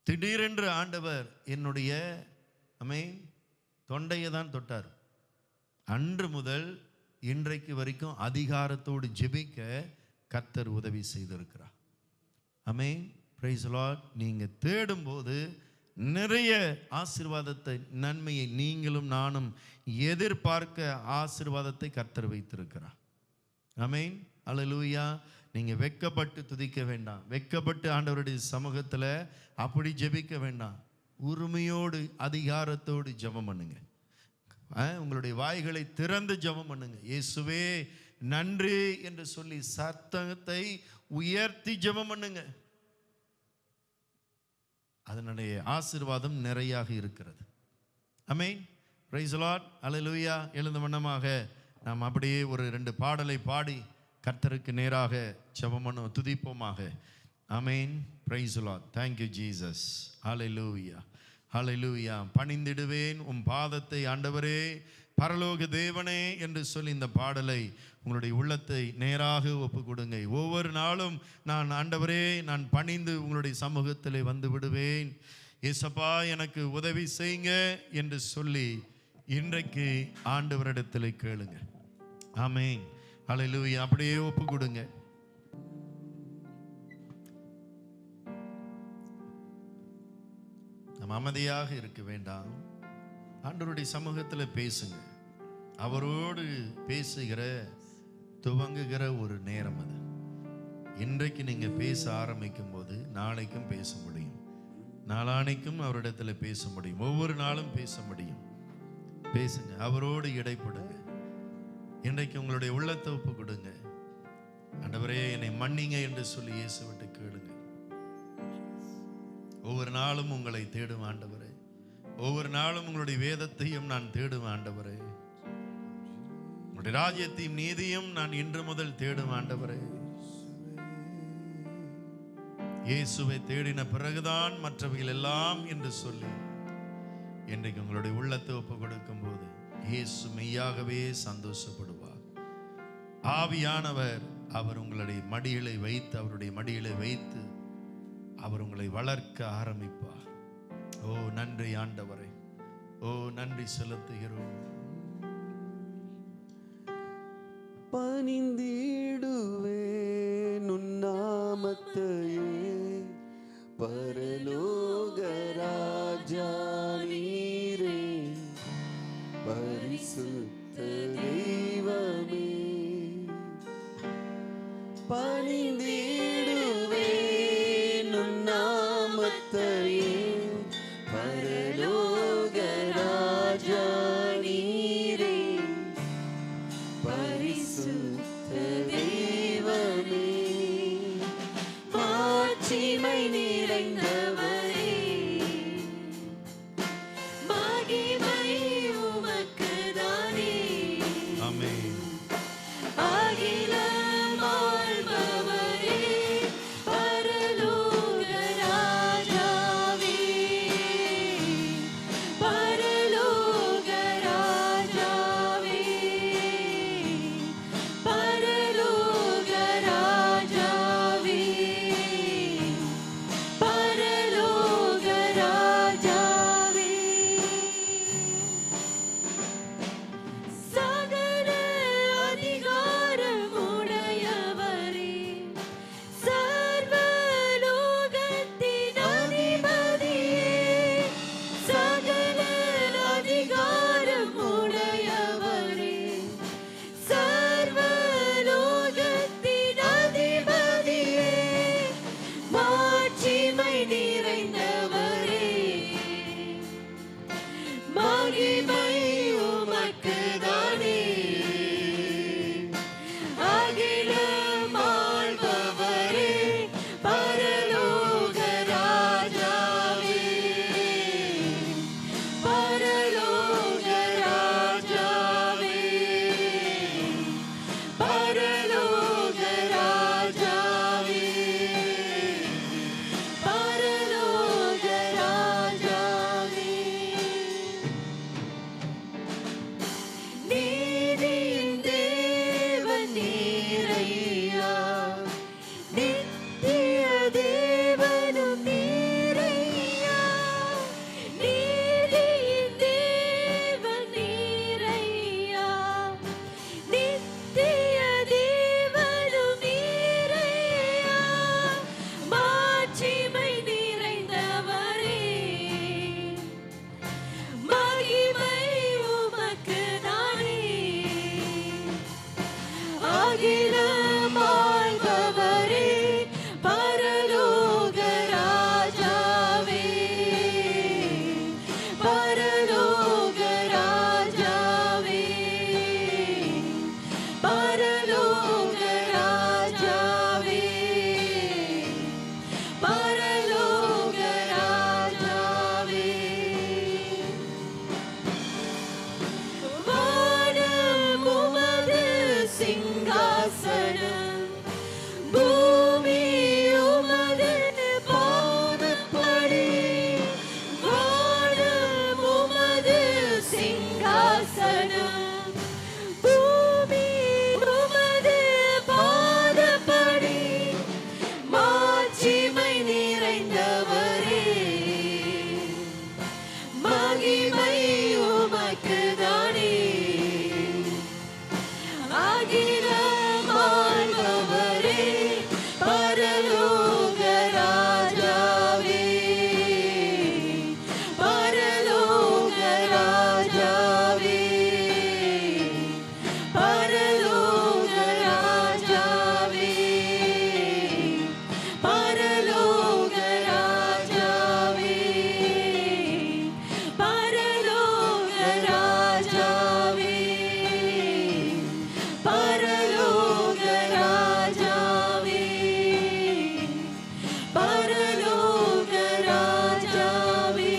திடீரென்று ஆண்டவர் என்னுடைய தொண்டையை தான் தொட்டார். அன்று முதல் இன்றைக்கு வரைக்கும் அதிகாரத்தோடு ஜெபிக்க கர்த்தர் உதவி செய்திருக்கிறார். ஆமென், பிரைஸ் தி லார்ட். நீங்க தேடும்போது நிறைய ஆசீர்வாதத்தை, நன்மையை நீங்களும் நானும் எதிர்பார்க்க ஆசீர்வாதத்தை கர்த்தர் வைத்திருக்கிறார். ஆமென், அல்லேலூயா. நீங்க வெட்கப்பட்டு துதிக்க வேண்டாம், வெட்கப்பட்டு ஆண்டவருடைய சமூகத்தில் அப்படி ஜெபிக்க வேண்டாம். உரிமையோடு அதிகாரத்தோடு ஜெபம் பண்ணுங்க. உங்களுடைய வாய்களை திறந்து ஜெபம் பண்ணுங்க. இயேசுவே நன்றி என்று சொல்லி சத்தத்தை உயர்த்தி ஜெபம் பண்ணுங்க. அதனுடைய ஆசீர்வாதம் நிறையாக இருக்கிறது. ஆமென், பிரைஸ் தி லார்ட், அல்லேலூயா. எழுந்த வண்ணமாக நாம் அப்படியே ஒரு 2 பாடலை பாடி கர்த்தருக்கு நேராக ஜெபம் பண்ண துதிப்போமாக. ஆமென், praise the Lord. Thank you Jesus. ஹல்லேலூயா, ஹல்லேலூயா. பணிந்திடுவேன் உம் பாதத்தை ஆண்டவரே பரலோக தேவனே என்று சொல்லி இந்த பாடலை உங்களுடைய உள்ளத்தை நேராக ஒப்பு கொடுங்க. ஒவ்வொரு நாளும் நான் ஆண்டவரே நான் பணிந்து உங்களுடைய சமூகத்தில் வந்து விடுவேன், ஏசப்பா எனக்கு உதவி செய்யுங்க என்று சொல்லி இன்றைக்கு ஆண்டவரிடத்தில் கேளுங்க. ஆமென், ஹல்லேலூயா. அப்படியே ஒப்பு கொடுங்க. நம்ம அமைதியாக இருக்க வேண்டாம், ஆண்டவருடைய சமூகத்தில் பேசுங்க. அவரோடு பேசுகிற துவங்குகிற ஒரு நேரம் அது. இன்றைக்கு நீங்க பேச ஆரம்பிக்கும் போது நாளைக்கும் பேச முடியும், நாளானைக்கும் அவரிடத்துல பேச முடியும், ஒவ்வொரு நாளும் பேச முடியும். பேசுங்க, அவரோடு இடைப்படுங்க. இன்றைக்கு உங்களுடைய உள்ளத்தை ஒப்பு கொடுங்க. ஆண்டவரே என்னை மன்னிங்க என்று சொல்லி இயேசுவிட்டு கேளுங்க. ஒவ்வொரு நாளும் உங்களை தேடும் ஆண்டவரே, ஒவ்வொரு நாளும் உங்களுடைய வேதத்தையும் நான் தேடும் ஆண்டவரே, உங்களுடைய ராஜ்யத்தையும் நீதியும் நான் இன்று முதல் தேடும் ஆண்டவரே. இயேசுவை தேடின பிறகுதான் மற்றவைகள் எல்லாம் என்று சொல்லி இன்றைக்கு உங்களுடைய உள்ளத்தை ஒப்பு கொடுக்கும் போது இயேசு மெய்யாகவே சந்தோஷப்படுவார். ஆவியானவர் அவர் உங்களுடைய மடியிலை வைத்து, அவருடைய மடியிலை வைத்து அவர் உங்களை வளர்க்க ஆரம்பிப்பார். ஓ நன்றி ஆண்டவரே, ஓ நன்றி செலுத்துகிறோம். பணிந்திடுவேன் உன் நாமத்தையே பரலோக ராஜா நீரே, பரிசுத்த தெய்வமே. பணிந்திடுவேன் உன் நாமத்தையே பரலோக ராஜா நீரே, பரிசுத்த தெய்வமே. மாட்சிமை நிறைந்தவரே, மகிமை உமக்குதானே. ஆமென். அகிலம் ஆள்பவரே, கனம் பூமி உமது பாதப்படி மாட்சிமை நிறைந்தவரே மகிமை உமக்குதானே அகிலம் ஆள்பவரே பரலோக ராஜாவே பரலோக ராஜாவே பரலோக ராஜாவே பரலோக ராஜாவே பரலோக ராஜாவே பரலோக ராஜாவே பரலோக ராஜாவே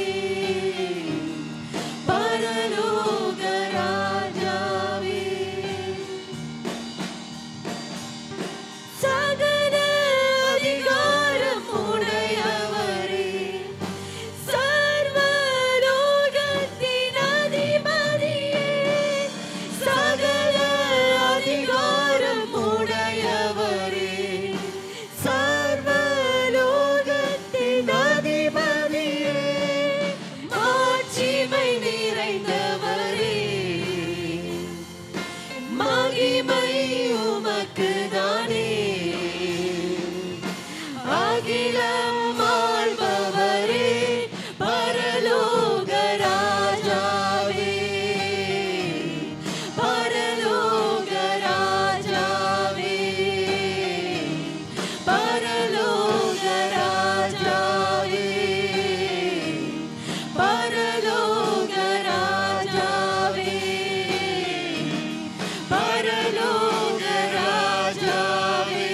பரலோக ராஜாவே சகல அதிகாரம் உடையவரே சர்வலோகத்தின் அதிபதியே சகல அதிகாரம் உடையவரே சர்வலோகத்தின் அதிபதியே மாட்சிமை நிறைந்தவரே மகிமை உமக்குதானே அகிலம் ஆள்பவரே பரலோக ராஜாவே பரலோக ராஜாவே பரலோக ராஜாவே பரலோக ராஜாவே பரலோக ராஜாவே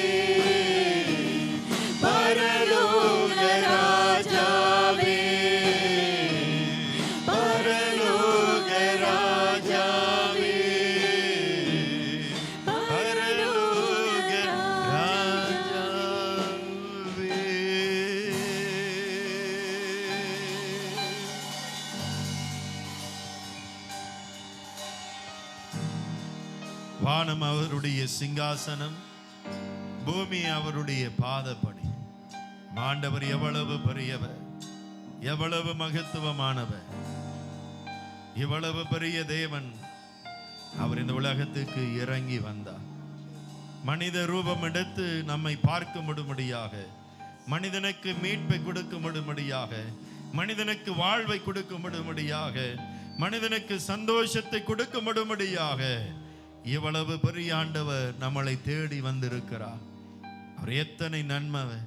பரலோக ராஜாவே பரலோக ராஜாவே பரலோக ராஜாவே. வானம் அவருடைய சிங்காசனம், பூமி அவருடைய பாதப்படி. ஆண்டவர் எவ்வளவு பெரியவர், எவ்வளவு மகத்துவமானவர், இவ்வளவு பெரிய தேவன். அவர் இந்த உலகத்துக்கு இறங்கி வந்தார். மனித ரூபம் எடுத்து நம்மை பார்க்க முடியும்படியாக, மனிதனுக்கு மீட்பை கொடுக்க முடியும்படியாக, மனிதனுக்கு வாழ்வை கொடுக்க முடியும்படியாக, மனிதனுக்கு சந்தோஷத்தை கொடுக்க முடியும்படியாக இவ்வளவு பெரிய ஆண்டவர் நம்மளை தேடி வந்திருக்கிறார். அவர் எத்தனை நன்மவர்,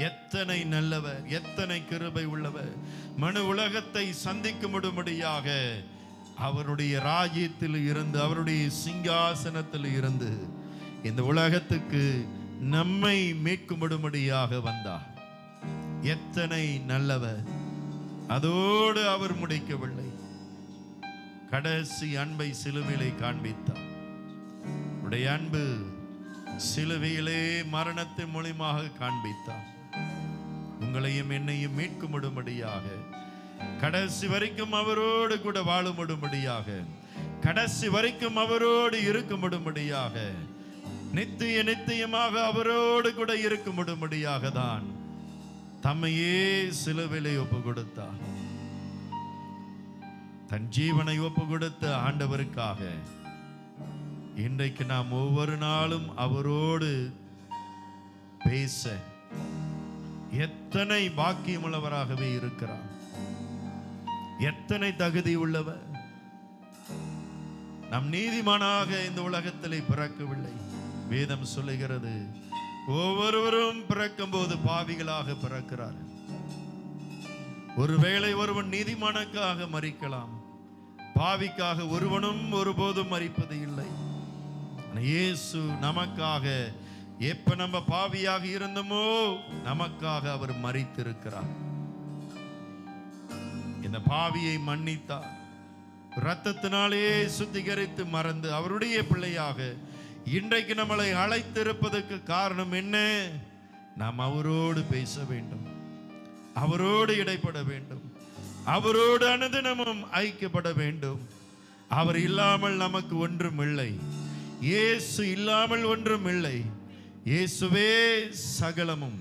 எத்தனை நல்லவர், எத்தனை கிருபை உள்ளவர். மனு உலகத்தை சந்திக்க முடியும்படியாக அவருடைய ராஜ்யத்தில் இருந்து, அவருடைய சிங்காசனத்தில் இருந்து இந்த உலகத்துக்கு நம்மை மீட்கும்படியாக வந்தார். எத்தனை நல்லவர். அதோடு அவர் முடிக்கவில்லை. கடைசி அன்பை சிலுவையிலே காண்பித்தார். உடைய அன்பு சிலுவையிலே மரணத்தின் மூலமாக காண்பித்தார். உங்களையும் என்னையும் மீட்கும்படியாக, கடைசி வரைக்கும் அவரோடு கூட வாழும்படியாக, கடைசி வரைக்கும் அவரோடு இருக்கும்படியாக, நித்திய நித்தியமாக அவரோடு கூட இருக்கும்படியாக தான் தம்மையே சிலுவையிலே ஒப்பு கொடுத்தார். தன் ஜீவனை ஒப்பு கொடுத்த ஆண்டவருக்காக இன்றைக்கு நாம் ஒவ்வொரு நாளும் அவரோடு பேச எத்தனை பாக்கியமுள்ளவராகவே இருக்கிறார். எத்தனை தகுதி உள்ளவர். நம் நீதிமானாக இந்த உலகத்திலே பிறக்கவில்லை. வேதம் சொல்லுகிறது, ஒவ்வொருவரும் பிறக்கும் போது பாவிகளாக பிறக்கிறார். ஒருவேளை ஒருவன் நீதிமானுக்காக மரிக்கலாம், பாவிக்காக ஒருவனும் ஒருபோதும் மரிப்பது இல்லை. இயேசு நமக்காக, எப்ப நம்ம பாவியாக இருந்தோமோ நமக்காக அவர் மரித்திருக்கிறார். இந்த பாவியை மன்னித்தார். இரத்தத்தினாலே சுத்திகரித்து மறந்து அவருடைய பிள்ளையாக இன்றைக்கு நம்மளை அழைத்திருப்பதற்கு காரணம் என்ன? நாம் அவரோடு பேச வேண்டும், அவரோடு இடைப்பட வேண்டும், அவரோடு அனுதினமும் ஐக்கியப்பட வேண்டும். அவர் இல்லாமல் நமக்கு ஒன்றும் இல்லை. இயேசு இல்லாமல் ஒன்றும் இல்லை. இயேசுவே சகலமும்.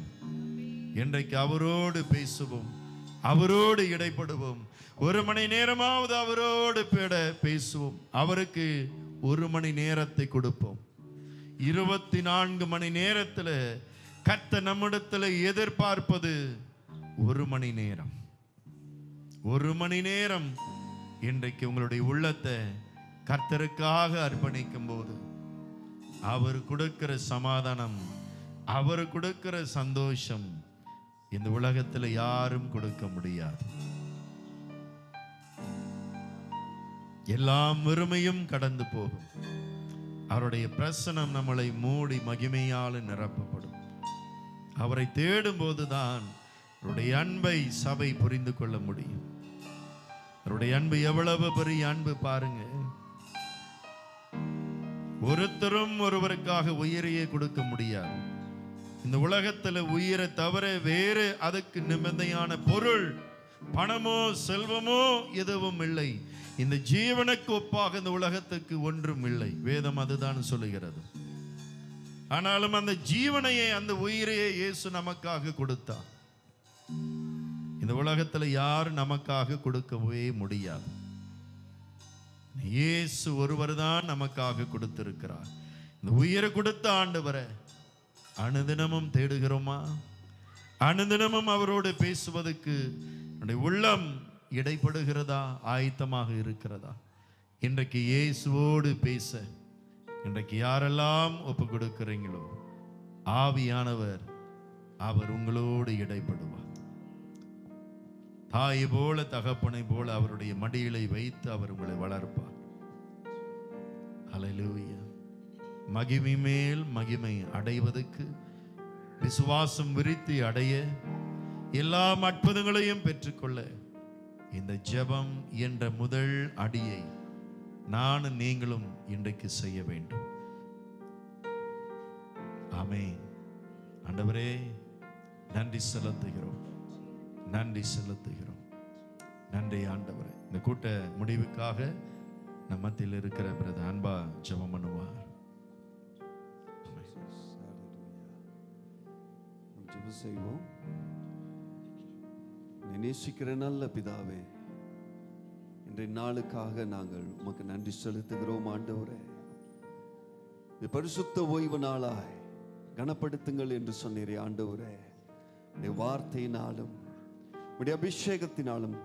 இன்றைக்கு அவரோடு பேசுவோம், அவரோடு இடைப்படுவோம். 1 மணி நேரமாவது அவரோடு பேசுவோம். அவருக்கு 1 மணி நேரத்தை கொடுப்போம். 24 மணி நேரத்தில் கர்த்தர் நம்மிடத்தில் எதிர்பார்ப்பது 1 மணி நேரம். 1 மணி நேரம் இன்றைக்கு உங்களுடைய உள்ளத்தை கர்த்தருக்காக அர்ப்பணிக்கும் போது அவர் கொடுக்கிற சமாதானம், அவர் கொடுக்கிற சந்தோஷம் இந்த உலகத்தில் யாரும் கொடுக்க முடியாது. எல்லாம் வெறுமையும் கடந்து போகும். அவருடைய பிரசனம் நம்மளை மூடி மகிமையால் நிரப்பப்படும். அவரை தேடும் போதுதான் அவருடைய அன்பை சபை புரிந்து கொள்ள முடியும். அவருடைய அன்பு எவ்வளவு பெரிய அன்பு பாருங்க. ஒருத்தரும் ஒருவருக்காக உயிரையே கொடுக்க முடியாது. இந்த உலகத்துல உயிரை தவிர வேறு அதுக்கு நிபந்தனையான பொருள், பணமோ செல்வமோ எதுவும் இல்லை. இந்த ஜீவனுக்கு ஒப்பாக இந்த உலகத்துக்கு ஒன்றும் இல்லை. வேதம் அதுதான் சொல்லுகிறது. ஆனாலும் அந்த ஜீவனையே, அந்த உயிரையே இயேசு நமக்காக கொடுத்தார். இந்த உலகத்தில் யார் நமக்காக கொடுக்கவே முடியாது. இயேசு ஒருவர் தான் நமக்காக கொடுத்திருக்கிறார். இந்த உயிரை கொடுத்த ஆண்டவரை அனுதினமும் தேடுகிறோமா? அனுதினமும் அவரோடு பேசுவதற்கு நம்முடைய உள்ளம் இடைப்படுகிறதா, ஆயத்தமாக இருக்கிறதா? இன்றைக்கு இயேசுவோடு பேச இன்றைக்கு யாரெல்லாம் ஒப்பு கொடுக்கிறீங்களோ ஆவியானவர் அவர் உங்களோடு இடைப்படுவார். தாய் போல தகப்பனை போல அவருடைய மடியிலை வைத்து அவர் உங்களை வளர்ப்பார். ஹல்லேலூயா. மகிமை மேல் மகிமை அடைவதற்கு, விசுவாசம் விருத்தி அடைய, எல்லா அற்புதங்களையும் பெற்றுக்கொள்ள இந்த ஜெபம் என்ற முதல் அடியை நானும் நீங்களும் இன்றைக்கு செய்ய வேண்டும். ஆமென். ஆண்டவரே நன்றி செலுத்துகிறோம், நன்றி செலுத்துகிறோம். நன்றி ஆண்டவரே. இந்த கூட்ட முடிவுக்காக நம்ம மத்தியில் இருக்கிற பிரதர் அன்பா ஜெபம் பண்ணுவார். ஜெபம் செய்வோம். நேசிக்கிற நல்ல பிதாவே, இன்றைய நாளுக்காக நாங்கள் உமக்கு நன்றி செலுத்துகிறோம் ஆண்டவரே. இந்த பரிசுத்த ஓய்வு நாளாய் கனப்படுத்துங்கள் என்று சொன்னீரே ஆண்டவரே. உடைய வார்த்தையினாலும் உடைய அபிஷேகத்தினாலும்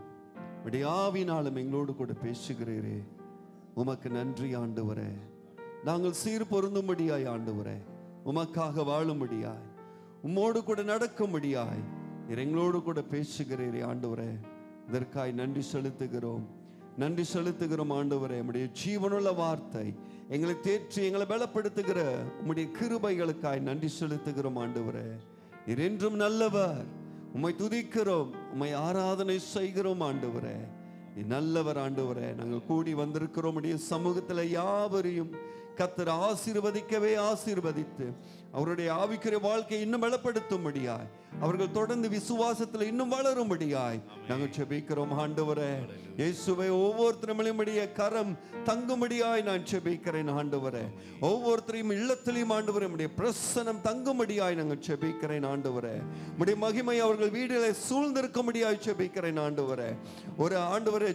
உடைய ஆவினாலும் எங்களோடு கூட பேசுகிறீரே, உமக்கு நன்றி ஆண்டவரே. நாங்கள் சீர் பொருந்தும்படியாய் ஆண்டவரே, உமக்காக வாழும்படியாய், உம்மோடு கூட நடக்கும்படியாய் எங்களோடு கூட பேசுகிறீரே ஆண்டவரே. இதற்காய் நன்றி செலுத்துகிறோம், நன்றி செலுத்துகிறோம் ஆண்டவரே. உம்முடைய ஜீவனுள்ள வார்த்தை எங்களை தேற்றி எங்களை பலப்படுத்துகிற உம்முடைய கிருபைகளுக்காய் நன்றி செலுத்துகிறோம் ஆண்டவரே. நீர் என்றும் நல்லவர். உம்மை துதிக்கிறோம், உம்மை ஆராதனை செய்கிறோம் ஆண்டவரே. நீ நல்லவர் ஆண்டவரே. நாங்கள் கூடி வந்திருக்கிறோம் உம்முடைய சமூகத்தில் யாவரையும் கர்த்தர் ஆசீர்வதிக்கவே ஆசீர்வதித்து அவருடைய ஆவிக்குரிய வாழ்க்கையை இன்னும் பலப்படுத்தும்படியாய், அவர்கள் தொடர்ந்து விசுவாசத்தில் இன்னும் வளரும்படியாய் நாங்கள் ஜெபிக்கிறோம் ஆண்டவரே. இயேசுவே, ஒவ்வொருத்தரும் கரம் தங்கும்படியாய் நான் ஜெபிக்கிறேன் ஆண்டவரே. ஒவ்வொருத்தரையும் இல்லத்திலையும் ஆண்டவரே உம்முடைய பிரசன்னம் தங்கும்படியாய் நாங்கள் ஜெபிக்கிறேன் ஆண்டவரே. உம்முடைய மகிமை அவர்கள் வீடுகளை சூழ்ந்திருக்கும்படியாய் ஜெபிக்கிறேன் ஆண்டவரே. ஒரு ஆண்டவரே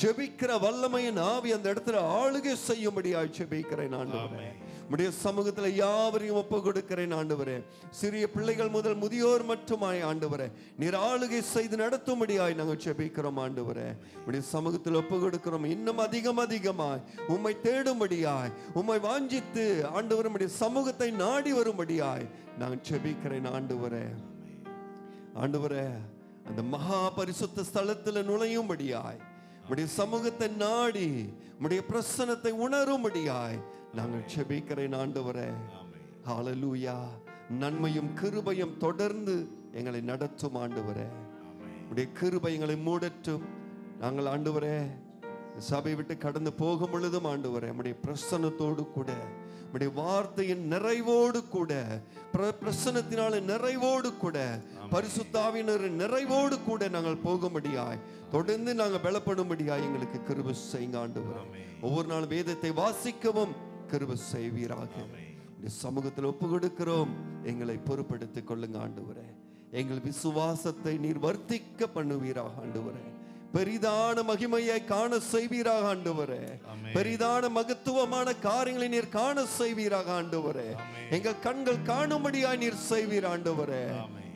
ஜெபிக்கிற வல்லமையின் ஆவி அந்த இடத்துல ஆளுகை செய்யும்படியாய் ஜெபிக்கிறேன் ஆண்டவரே. உம்முடைய சமூகத்தில் யாவரையும் ஒப்பு கொடுக்கிறேன் ஆண்டவரே. சிறிய பிள்ளைகள் முதல் முதியோர் மட்டுமாய் ஆண்டவரே நீர் ஆளுகை செய்து நடத்தும்படியாய் நாங்கள் ஜெபிக்கிறோம் ஆண்டவரே. உம்முடைய சமூகத்தில் ஒப்பு கொடுக்கிறோம். இன்னும் அதிகமாய் உம்மை தேடும்படியாய், உம்மை வாஞ்சித்து ஆண்டவரே உம்முடைய சமூகத்தை நாடி வரும்படியாய் நாங்கள் ஜெபிக்கிறேன் ஆண்டவரே. ஆண்டவரே, அந்த மகா பரிசுத்த ஸ்தலத்தில் நுழையும்படியாய், உம்முடைய சமூகத்தை நாடி உம்முடைய பிரசன்னத்தை உணரும்படியாய் நாங்கள் ஜெபிக்கிறேன் ஆண்டவரே. ஹல்லேலூயா. நன்மையும் கிருபையும் தொடர்ந்து எங்களை நடத்தும் ஆண்டவரே. உம்முடைய கிருபை எங்களை மூடட்டும். நாங்கள் ஆண்டவரே சபை விட்டு கடந்து போகும் பொழுதும் ஆண்டவரே நம்முடைய பிரசன்னத்தோடு கூட, நம்முடைய வார்த்தையின் நிறைவோடு கூட, பிரசன்னத்தினால நிறைவோடு கூட, பரிசுத்தாவினர் நிறைவோடு கூட நாங்கள் போகும்படியாய், தொடர்ந்து நாங்கள் பலப்படும்படியாய் எங்களுக்கு கிருபை செய்யுங்க ஆண்டவரே. ஒவ்வொரு நாளும் வேதத்தை வாசிக்கவும் கிருபை செய்வீராக. சமூகத்தில் ஒப்பு கொடுக்கிறோம். எங்களை பொறுப்படுத்திக் கொள்ளுங்க ஆண்டவரே. எங்கள் விசுவாசத்தை நீர் வர்த்திக்க பண்ணுவீராக ஆண்டவரே. பெரிதான மகிமையை காண செய்வீராக ஆண்டவரே. பெரிதான மகத்துவமான காரியங்களை நீர் காண செய்வீராக ஆண்டவரே. எங்கள் கண்கள் காணும்படியாய் நீர் செய்வீர் ஆண்டவரே.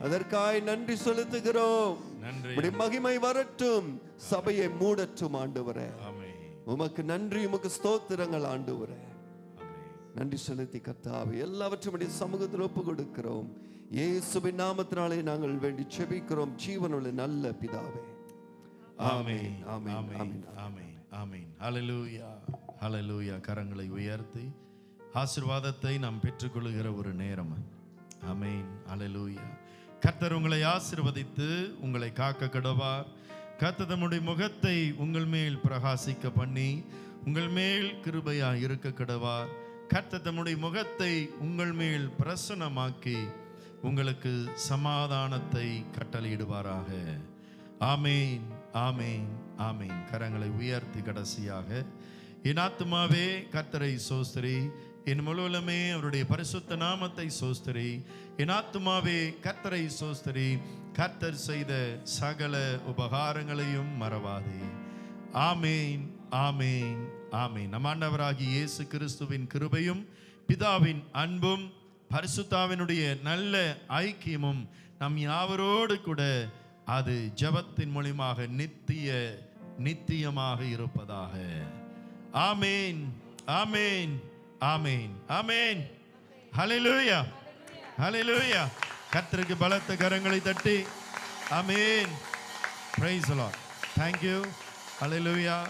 அதற்காய் நன்றி செலுத்துகிறோம். மகிமை வரட்டும், சபையை மூடட்டும் ஆண்டவரே. உமக்கு நன்றி, உமக்கு ஸ்தோத்திரங்கள் ஆண்டவரே. நன்றி செலுத்தி கர்த்தாவே எல்லாவற்றையும் சமூகத்தில் ஒப்பு கொடுக்கிறோம். இயேசுவின் நாமத்தினாலே நாங்கள் வேண்டி செபிக்கிறோம் ஜீவனுள்ள நல்ல பிதாவே. ஆமென், ஆமென், ஆமென், ஆமென், ஆமென். ஹல்லேலூயா, ஹல்லேலூயா. கரங்களை உயர்த்தி ஆசீர்வாதத்தை நாம் பெற்றுக்கொள்கிற ஒரு நேரம். ஆமென், ஹல்லேலூயா. கர்த்தர் உங்களை ஆசீர்வதித்து உங்களை காக்க கடவார். கர்த்தர் தம்முடைய முகத்தை உங்கள் மேல் பிரகாசிக்க பண்ணி உங்கள் மேல் கிருபையா இருக்க கடவார். கர்த்தர் தம்முடைய முகத்தை உங்கள் மேல் பிரசன்னமாக்கி உங்களுக்கு சமாதானத்தை கட்டளையிடுவாராக. ஆமேன், ஆமேன், ஆமேன். கரங்களை உயர்த்தி கடைசியாக, என் ஆத்துமாவே கர்த்தரை சோஸ்திரி, என் முழுவலுமே அவருடைய பரிசுத்த நாமத்தை சோஸ்திரி. என் ஆத்துமாவே கர்த்தரை சோஸ்திரி, கர்த்தர் செய்த சகல உபகாரங்களையும் மறவாதே. ஆமேன், ஆமேன், ஆமேன். நம் ஆண்டவராகிய இயேசு கிறிஸ்துவின் கிருபையும் பிதாவின் அன்பும் பரிசுத்தாவினுடைய நல்ல ஐக்கியமும் நம் யாவரோடு கூட அது ஜெபத்தின் மூலமாக நித்தியமாக இருப்பதாக. ஆமேன், ஆமேன், ஆமேன், ஆமேன். ஹல்லேலூயா, ஹல்லேலூயா. கர்த்தருக்கு பலத்த கரங்களை தட்டி ஆமேன். Praise the Lord. Thank you. Hallelujah.